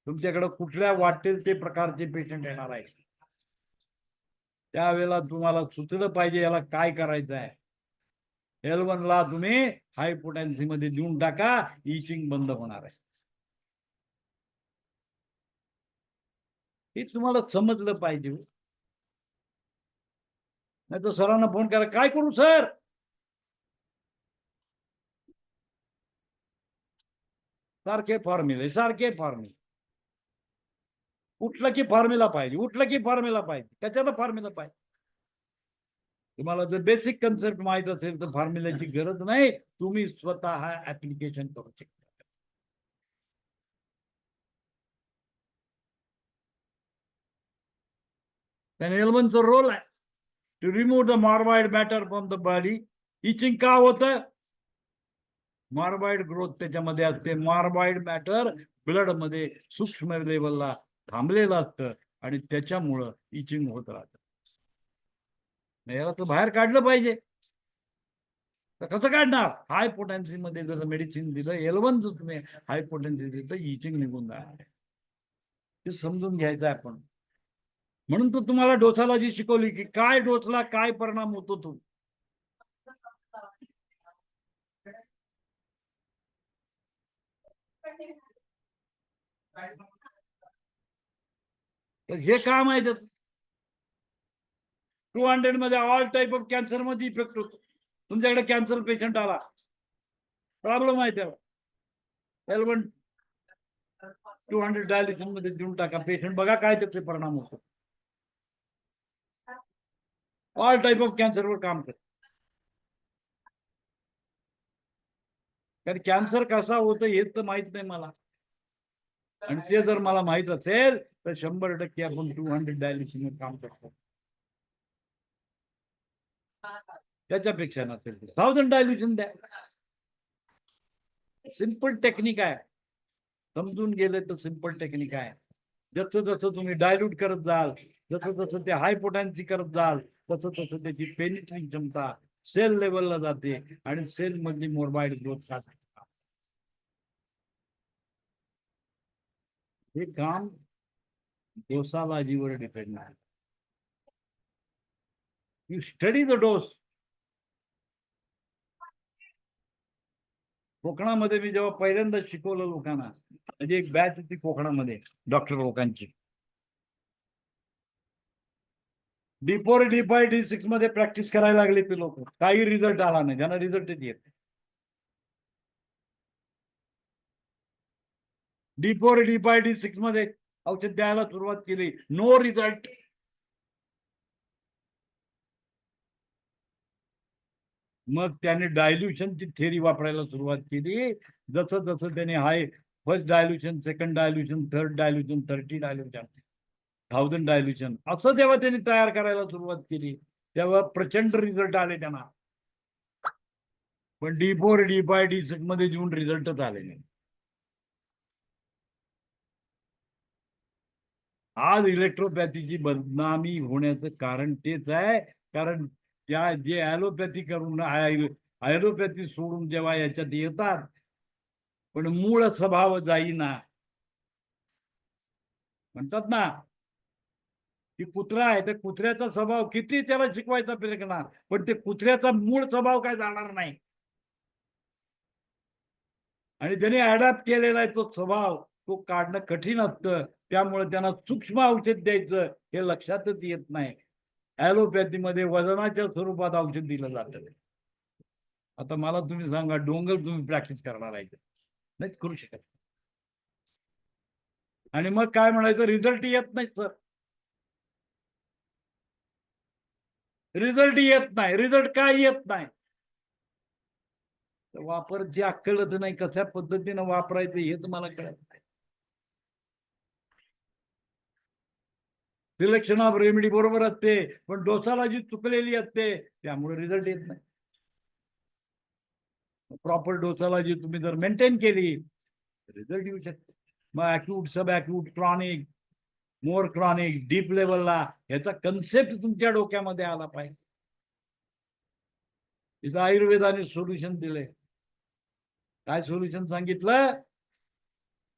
तुमच्याकडे कुठल्या वाटेल ते प्रकारचे पेशंट येणार आहे, त्यावेळेला तुम्हाला सुचलं पाहिजे याला काय करायचं आहे. L1 ला तुम्ही हाय पोटॅन्सी मध्ये देऊन टाका, इचिंग बंद होणार आहे. हे तुम्हाला समजलं पाहिजे. नाही तर सरांना फोन करा, काय करू सर? सारखे फॉर्म्युले. उठलं की फॉर्म्युला पाहिजे, त्याच्यात फॉर्म्युला पाहिजे. तुम्हाला जर बेसिक कन्सेप्ट माहित असेल तर फॉर्म्युल्याची गरज नाही, तुम्ही स्वतः ऍप्लिकेशन करू शकता. L1चा रोल आहे to remove the morbid matter from the body. Itching का होतं? मॉर्बाइड ग्रोथ त्याच्यामध्ये असते. मॉर्बाइड मॅटर ब्लड मध्ये सूक्ष्म लेवलला थांबलेलं असतं आणि त्याच्यामुळं इचिंग होत राहतं. याला तर बाहेर काढलं पाहिजे. तर कसं काढणार? हाय पोटॅन्सी मध्ये जर मेडिसिन दिलं, L1 जर तुम्ही हाय पोटॅन्सी दिलं तर इचिंग निघून जाणार. ते समजून घ्यायचं आहे आपण. म्हणून तर तुम्हाला डोसालॉजी शिकवली की काय डोसला काय परिणाम होतो तो. हे काम आहे त्याचं. 200 मध्ये ऑल टाईप ऑफ कॅन्सर मध्ये इफेक्ट होतो. तुमच्याकडे कॅन्सर पेशंट आला, प्रॉब्लेम आहे त्याला, L1 200 डायलिशन मध्ये देऊन टाका, पेशंट बघा काय त्याचे परिणाम होतो. ऑल टाईप ऑफ कॅन्सरवर काम करत. कारण कॅन्सर कसा होतं हेच तर माहित नाही मला, आणि ते जर मला माहित असेल तर 100% आपण 200 डायलिशन वर काम करतो. त्याच्यापेक्षा नसेल 1000 डायल्युशन द्या. सिंपल टेक्निक आहे, समजून गेले तर सिंपल टेक्निक आहे. जसं जसं तुम्ही डायल्यूट करत जाल, जसं जसं ते हाय पोटॅन्सी करत जाल, तसं तसं त्याची पेनिट्रिंग क्षमता सेल लेवलला जाते आणि सेल मधली मोर्बाइड ग्रोथ साधते. हे काम डोसालॉजीवर डिपेंड आहे. You study the dose. कोकणामध्ये मी जेव्हा पहिल्यांदा शिकवलं लोकांना, म्हणजे एक बॅच होती कोकणामध्ये डॉक्टर लोकांची, D4, D5, D6 मध्ये प्रॅक्टिस करायला लागले ते लोक. काही रिझल्ट आला नाही, ज्यांना रिझल्ट येत. D4, D5, D6 मध्ये औषध द्यायला सुरुवात केली, नो रिझल्ट. मग त्याने डायल्युशनची थेअरी वापरायला सुरुवात केली. जसं जसं त्याने high first dilution, second dilution, third dilution, 30 dilution, 1000 dilution, असं जेव्हा त्यांनी तयार करायला सुरुवात केली तेव्हा प्रचंड रिझल्ट आले त्यांना. पण D4, D5, D6 मध्ये येऊन रिझल्टच आले नाही. आज इलेक्ट्रोपॅथीची बदनामी होण्याचं कारण तेच आहे. कारण त्या जे ॲलोपॅथी करून ॲलोपॅथी सोडून जेव्हा याच्यात येतात, पण मूळ स्वभाव जाईना. म्हणतात ना की कुत्रा आहे, तर कुत्र्याचा स्वभाव किती त्याला शिकवायचा फिरकणार, पण ते कुत्र्याचा मूळ स्वभाव काय जाणार नाही. आणि ज्याने अडॅप्ट केलेला आहे तो स्वभाव, तो काढणं कठीण असतं. त्यामुळे त्यांना सूक्ष्म औषध द्यायचं हे लक्षातच येत नाही. ॲलोपॅथीमध्ये वजनाच्या स्वरूपात औषध दिलं जातं. आता मला तुम्ही सांगा, डोंगर तुम्ही प्रॅक्टिस करणार आहे नाहीच करू शकत. आणि मग काय म्हणायचं, रिझल्ट येत नाही सर, रिझल्ट येत नाही. रिझल्ट काय येत नाही? वापरची अक्कलच नाही, कशा पद्धतीनं वापरायचं हेच मला कळत नाही. सिलेक्शन ऑफ रेमेडी बरोबर असते, पण डोसालॉजी चुकलेली असते, त्यामुळे रिझल्ट येत नाही. प्रॉपर डोसालॉजी तुम्ही जर मेंटेन केली रिझल्ट येऊ शकते. मग अॅक्यूट, सब अॅक्यूट, क्रॉनिक, मोर क्रॉनिक, डीप लेवलला ह्याचा कन्सेप्ट तुमच्या डोक्यामध्ये आला पाहिजे. इथं आयुर्वेदाने सोल्युशन दिले. काय सोल्युशन सांगितलं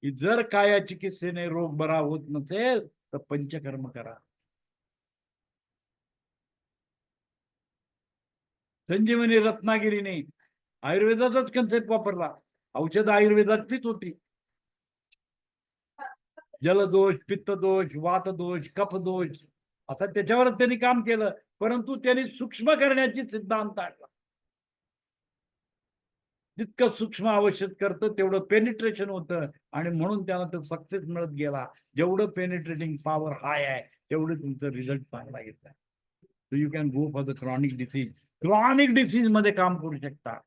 की जर काया चिकित्सेने रोग बरा होत नसेल तर पंचकर्म करा. संजीवनी रत्नागिरीने आयुर्वेदाचाच कन्सेप्ट वापरला. औषध आयुर्वेदाचीच होती. जलदोष, पित्तदोष, वातदोष, कफदोष आता त्याच्यावरच त्यांनी काम केलं, परंतु त्यांनी सूक्ष्म करण्याची सिद्धांत आणला. जितकं सूक्ष्म आवश्यक करतं तेवढं पेनिट्रेशन होतं आणि म्हणून त्याला तो सक्सेस मिळत गेला. जेवढं पेनिट्रेटिंग पॉवर हाय आहे तेवढं तुमचं रिझल्ट चांगला येत आहे. So you can go for the chronic disease. Chronic disease मध्ये काम करू शकता.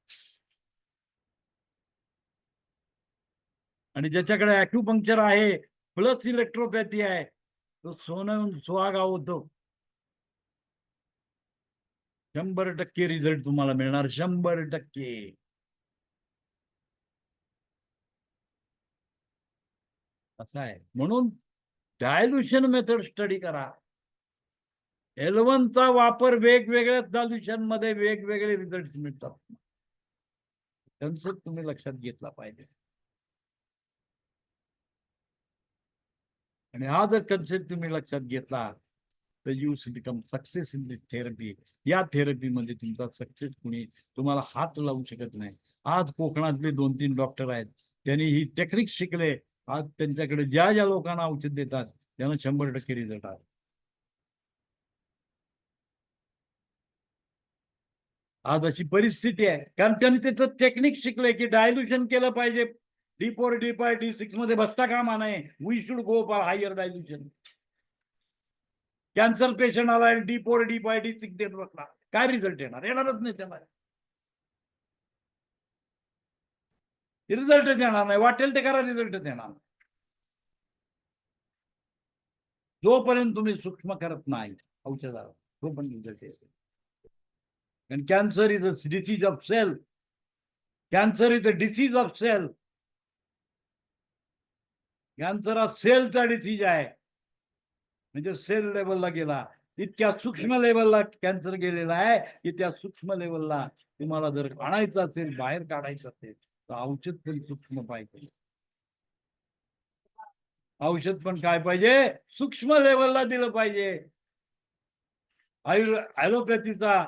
आणि ज्याच्याकडे ॲक्युपंक्चर आहे प्लस इलेक्ट्रोपॅथी आहे तो सोनं सुहागा होतो. 100% रिझल्ट तुम्हाला मिळणार. 100%. असं आहे. म्हणून डायल्युशन मेथड स्टडी करा. L1चा वापर वेगवेगळ्या डायल्युशन मध्ये वेगवेगळे रिझल्ट मिळतात. कन्सेप्ट तुम्ही लक्षात घेतला पाहिजे. आणि हा जर कन्सेप्ट तुम्ही लक्षात घेतला तर you become success in this therapy. या थेरपीमध्ये तुमचा सक्सेस कुणी तुम्हाला हात लावू शकत नाही. आज कोकणातले 2-3 डॉक्टर आहेत त्यांनी ही टेक्निक शिकले. आज त्यांच्याकडे ज्या ज्या लोकांना औषध देतात त्यांना 100% रिझल्ट आहे. आज अशी परिस्थिती आहे कारण त्यांनी त्याचं टेक्निक शिकलंय की डायल्युशन केलं पाहिजे. D4, D5, D6 मध्ये बसता कामा नये. We should go for higher dilution. Cancer patient आला D4, D5, D6 देत बसला, काय रिझल्ट येणार? येणारच नाही त्याला. रिझल्टच येणार नाही. वाटेल ते करा, रिझल्टच येणार. जोपर्यंत तुम्ही सूक्ष्म करत नाही औषधाला तोपर्यंत रिझल्ट येतो. And cancer is a disease of cell. Cancer is a disease of cell. Cancer हा सेलचा डिसीज आहे. म्हणजे सेल लेवलला गेला. इतक्या सूक्ष्म लेवलला कॅन्सर गेलेला आहे की त्या सूक्ष्म लेवलला तुम्हाला जर आणायचं असेल, बाहेर काढायचं असेल तर औषध पण सूक्ष्म पाहिजे. औषध पण काय पाहिजे? सूक्ष्म लेवलला दिलं पाहिजे. ॲलोपॅथीचा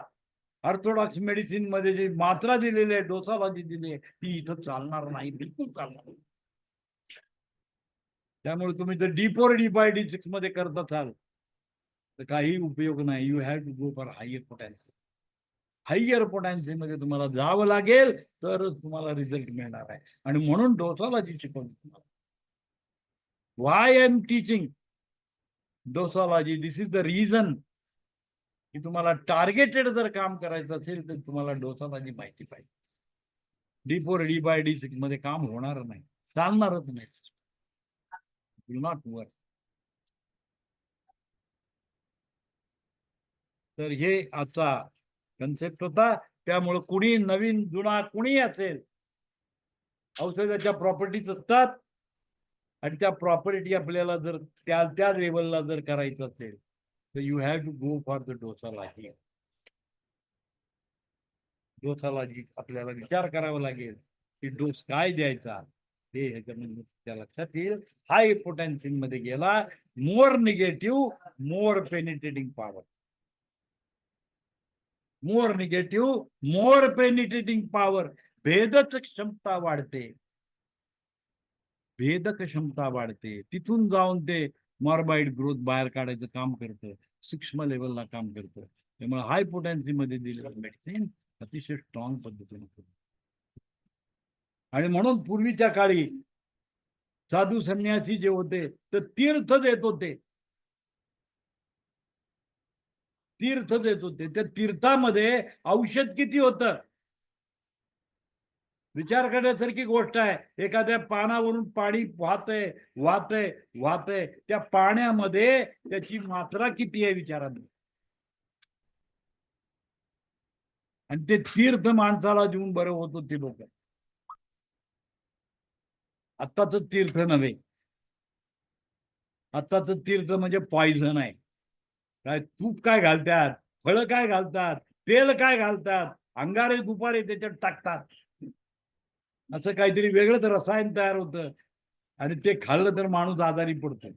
ऑर्थोडॉक्स मेडिसिन मध्ये जी मात्रा दिलेली आहे, डोसालॉजी दिली आहे, ती इथं चालणार नाही, बिलकुल चालणार नाही. त्यामुळे तुम्ही जर D4, D5, D6 मध्ये करत असाल तर काही उपयोग नाही. You have to go for higher potency. Higher potency मध्ये तुम्हाला जावं लागेल तरच तुम्हाला रिझल्ट मिळणार आहे. आणि म्हणून डोसालॉजी शिकवली तुम्हाला. Why I am teaching dosology, this is the reason की तुम्हाला टार्गेटेड जर काम करायचं असेल तर तुम्हाला डोसालॉजी माहिती पाहिजे. D4, D5, D6 मध्ये काम होणार नाही, चालणारच नाही. Will not work. तर हे आजचा कन्सेप्ट होता. त्यामुळे कुणी नवीन जुना कुणी असेल, औषधाच्या प्रॉपर्टीज असतात आणि त्या प्रॉपर्टी आपल्याला जर त्या लेवलला जर करायचं असेल तर you have to go for the dosology. Dosology आपल्याला विचार करावा लागेल की डोस काय द्यायचा हे ह्याच्यामध्ये त्या लक्षात येईल. हाय पोटॅन्सी मध्ये गेला, मोर निगेटिव्ह, मोर पेनिट्रेटिंग पॉवर. मोर निगेटिव्ह, मोर पेनिट्रेटिंग पॉवर. भेदक क्षमता वाढते. भेदक क्षमता वाढते. तिथून जाऊन ते मॉर्बाइड ग्रोथ बाहेर काढायचं काम करतं, सूक्ष्म लेवलला काम करतं. त्यामुळे हाय पोटॅन्सी मध्ये दिलेलं मेडिसिन अतिशय स्ट्रॉंग पद्धतीने करतं. आणि म्हणून पूर्वीच्या काळी साधू संन्यासी जे होते तर तीर्थ देत होते. तीर्थ देत होते. त्या तीर्थामध्ये औषध किती होतं? विचार करण्यासारखी गोष्ट आहे. एखाद्या पानावरून पाणी वाहतंय वाहतंय वाहतंय, त्या पाण्यामध्ये त्याची मात्रा किती आहे विचारात. आणि ते तीर्थ माणसाला देऊन बरं होत ते लोक. आत्ताच तीर्थ नव्हे, आत्ताच तीर्थ म्हणजे पॉइझन आहे. काय तूप काय घालतात, फळं काय घालतात, तेल काय घालतात, अंगारे दुपारे त्याच्यात टाकतात. असं काहीतरी वेगळंच रसायन तयार होतं आणि ते खाल्लं तर माणूस आजारी पडतो,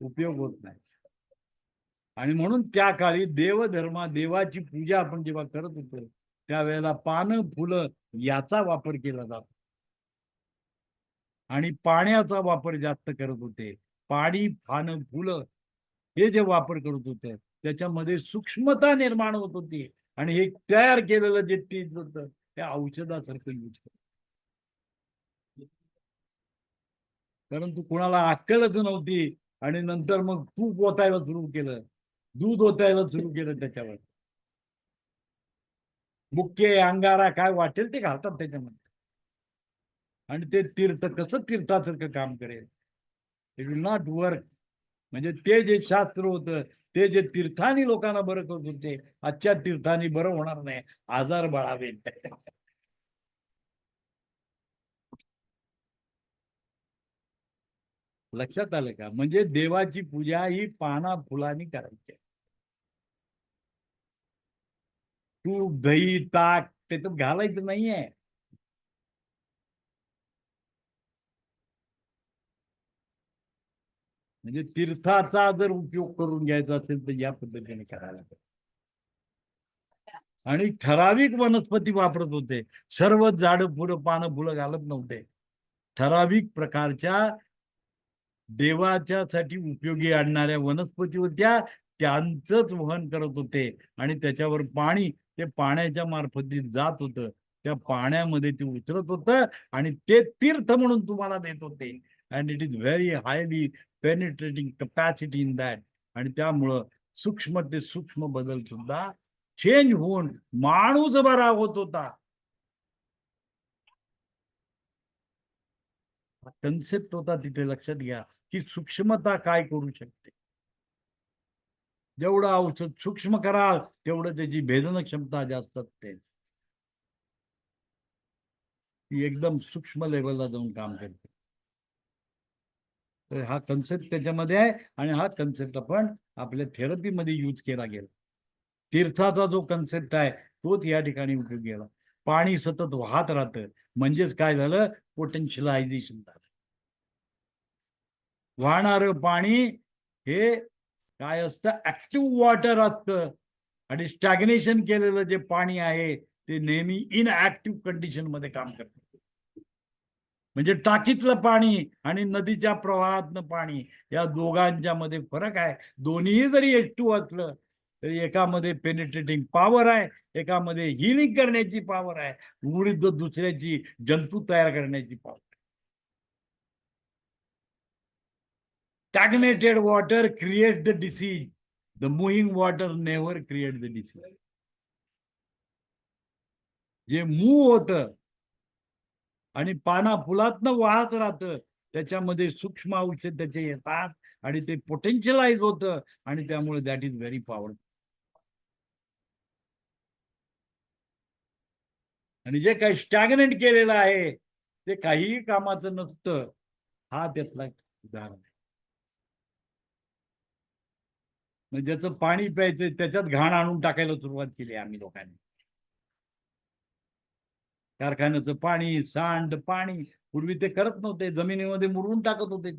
उपयोग होत नाही. आणि म्हणून त्या काळी देवाची पूजा आपण जेव्हा करत होतो त्यावेळेला पानं फुलं याचा वापर केला जातो आणि पाण्याचा वापर जास्त करत होते. पाणी, पानं, फुलं हे जे वापर करत होते त्याच्यामध्ये सूक्ष्मता निर्माण होत होती आणि हे तयार केलेलं जे तेल होतं ते औषधासारखं यूज करत. परंतु कुणाला अक्कलच नव्हती आणि नंतर मग तूप ओतायला सुरू केलं, दूध ओतायला सुरू केलं त्याच्यावर. मुख्य अंगारा काय वाटेल ते घालतात त्याच्यामध्ये आणि ते तीर्थ कसं तीर्थासारखं काम करेल. It will not work. म्हणजे ते जे शास्त्र होतं ते जे तीर्थानी लोकांना बरं करत होते, आजच्या तीर्थानी बरं होणार नाही, आजार बाळावेत. लक्षात आलं का? म्हणजे देवाची पूजा ही पाना फुलांनी करायची. तूप, दही, ताक त्याच्यात घालायचं नाहीये. म्हणजे तीर्थाचा जर उपयोग करून घ्यायचा असेल तर या पद्धतीने करायला पाहिजे. आणि ठराविक वनस्पती वापरत होते. सर्व झाडं फुलं पानं फुलं घालत नव्हते. ठराविक प्रकारच्या देवाच्यासाठी उपयोगी आणणाऱ्या वनस्पती होत्या, त्यांचंच वहन करत होते आणि त्याच्यावर पाणी ते पाण्याच्या मार्फती जात होतं. त्या पाण्यामध्ये ते उतरत होतं आणि ते तीर्थ म्हणून तुम्हाला देत होते. And it is very highly penetrating capacity in that. आणि त्यामुळं सूक्ष्म ते सूक्ष्म बदल सुद्धा चेंज होऊन माणूस बरा होत होता. कन्सेप्ट होता तिथे. लक्षात घ्या की सूक्ष्मता काय करू शकते. जेवढं औषध सूक्ष्म कराल तेवढं त्याची भेदन क्षमता जास्त असते. ती एकदम सूक्ष्म लेवलला जाऊन काम करते. तर हा कन्सेप्ट त्याच्यामध्ये आहे आणि हा कन्सेप्ट आपण आपल्या थेरपीमध्ये यूज केला गेला. तीर्थाचा जो कन्सेप्ट आहे तोच या ठिकाणी उपयोग केला. पाणी सतत वाहत राहतं म्हणजेच काय झालं, पोटेन्शियलायझेशन झालं. वाहणारं पाणी हे काय असतं, ऍक्टिव्ह वॉटर असतं आणि स्टॅग्नेशन केलेलं जे पाणी आहे ते नेहमी इनऍक्टिव्ह कंडिशन मध्ये काम करतं. म्हणजे टाकीतलं पाणी आणि नदीच्या प्रवाहातलं पाणी या दोघांच्या मध्ये फरक आहे. दोन्ही जरी H2 असलं तरी एकामध्ये पेनिट्रेटिंग पॉवर आहे, एकामध्ये हिलिंग करण्याची पॉवर आहे, विरुद्ध दुसऱ्याची जंतू तयार करण्याची power. Stagnated water creates the disease. The moving water never creates the disease. जे मूव होतं आणि पाना फुलातनं वाहत राहतं त्याच्यामध्ये सूक्ष्म औषध त्याचे येतात आणि ते पोटेन्शियलाइज होतं आणि त्यामुळे दॅट इज व्हेरी पॉवरफुल. आणि जे काही स्टॅग्नेट केलेलं आहे ते काहीही कामाचं नसतं. हा त्यातला उदाहरण आहे. म्हणजे ज्याचं पाणी प्यायचं त्याच्यात घाण आणून टाकायला सुरुवात केली आम्ही लोकांनी. कारखान्याचं पाणी, सांड पाणी पूर्वी ते करत नव्हते, जमिनीमध्ये मुरवून टाकत होते.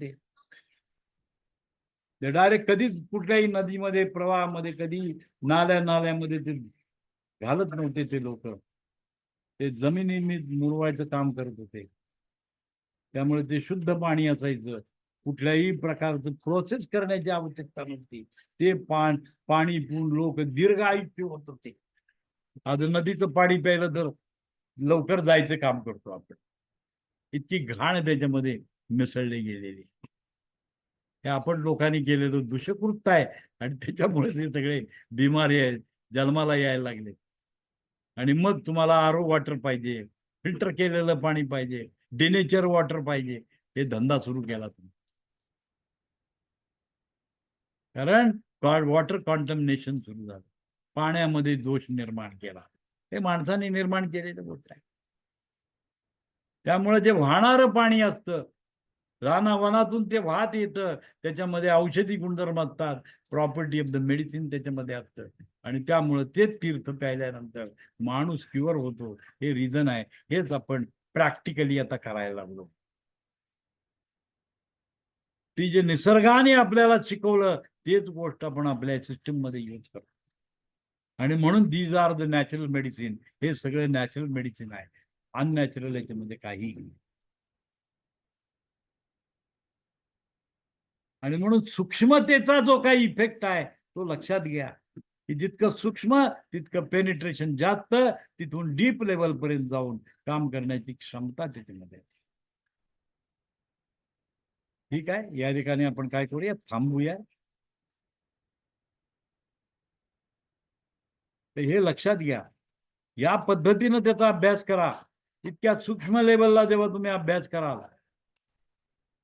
ते डायरेक्ट कधीच कुठल्याही नदीमध्ये प्रवाहामध्ये कधी नाल्यामध्ये ते घालत नव्हते. ते लोक ते जमिनीने मुरवायचं काम करत होते. त्यामुळे ते शुद्ध पाणी असायचं. कुठल्याही प्रकारचं प्रोसेस करण्याची आवश्यकता नव्हती. ते पाणी पिऊन लोक दीर्घ आयुष्य होत होते. आज नदीचं पाणी प्यायलं तर लवकर जायचं काम करतो आपण. इतकी घाण त्याच्यामध्ये मिसळली गेलेली. हे आपण लोकांनी केलेलं दुष्कृत्य आहे आणि त्याच्यामुळे ते सगळे बिमारी आहेत जन्माला यायला लागले. आणि मग तुम्हाला आरो वॉटर पाहिजे, फिल्टर केलेलं पाणी पाहिजे, डिनेचर वॉटर पाहिजे, हे धंदा सुरू केला तुम्ही. कारण वॉटर कॉन्टॅमिनेशन सुरू झालं, पाण्यामध्ये दोष निर्माण केला. हे माणसाने निर्माण केलेलं गोष्ट आहे. त्यामुळे जे वाहणारं पाणी असतं, रानावनातून ते वाहत येतं, त्याच्यामध्ये औषधी गुणधर्म असतात, प्रॉपर्टी ऑफ द मेडिसिन त्याच्यामध्ये असतं, आणि त्यामुळे ते तीर्थ प्यायल्यानंतर माणूस क्युअर होतो. हे रिझन आहे. हेच आपण प्रॅक्टिकली आता करायला लागलो. ती जे निसर्गाने आपल्याला शिकवलं तेच गोष्ट आपण आपल्या सिस्टम मध्ये यूज करतो. आणि म्हणून these are the natural medicine. हे सगळे नॅचरल मेडिसिन आहे, अननॅचरल याच्यामध्ये काही नाही. आणि म्हणून सूक्ष्मतेचा जो काही इफेक्ट आहे तो लक्षात घ्या, की जितकं सूक्ष्म तितकं पेनिट्रेशन जास्त, तिथून डीप लेवल पर्यंत जाऊन काम करण्याची क्षमता त्याच्यामध्ये. ठीक आहे, या ठिकाणी आपण काय करूया, थांबूया. तर हे लक्षात घ्या, या पद्धतीनं त्याचा अभ्यास करा. इतक्या सूक्ष्म लेवलला जेव्हा तुम्ही अभ्यास कराल,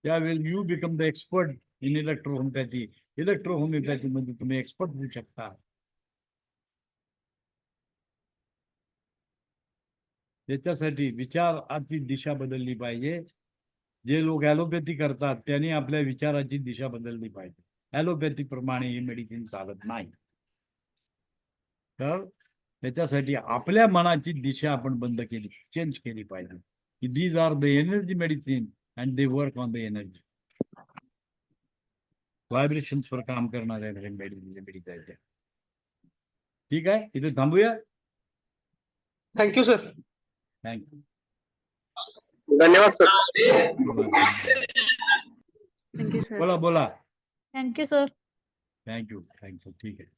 त्यावेळी you become the expert in electrohomeopathy. Electrohomeopathy मध्ये तुम्ही एक्सपर्ट होऊ शकता. त्याच्यासाठी विचाराची दिशा बदलली पाहिजे. जे लोक ॲलोपॅथी करतात त्यांनी आपल्या विचाराची दिशा बदलली पाहिजे. ॲलोपॅथी प्रमाणे ही मेडिसिन चालत नाही. तर त्याच्यासाठी आपल्या मनाची दिशा आपण बंद केली, चेंज केली पाहिजे, की these are the energy medicine and they work on the energy. व्हायब्रेशन्सवर काम करणाऱ्या मेडिसिन. ठीक आहे, इथे थांबूया. Thank you sir. थँक्यू. धन्यवाद सर. Thank you sir. बोला बोला. Thank you sir. Thank you thank you. ठीक आहे.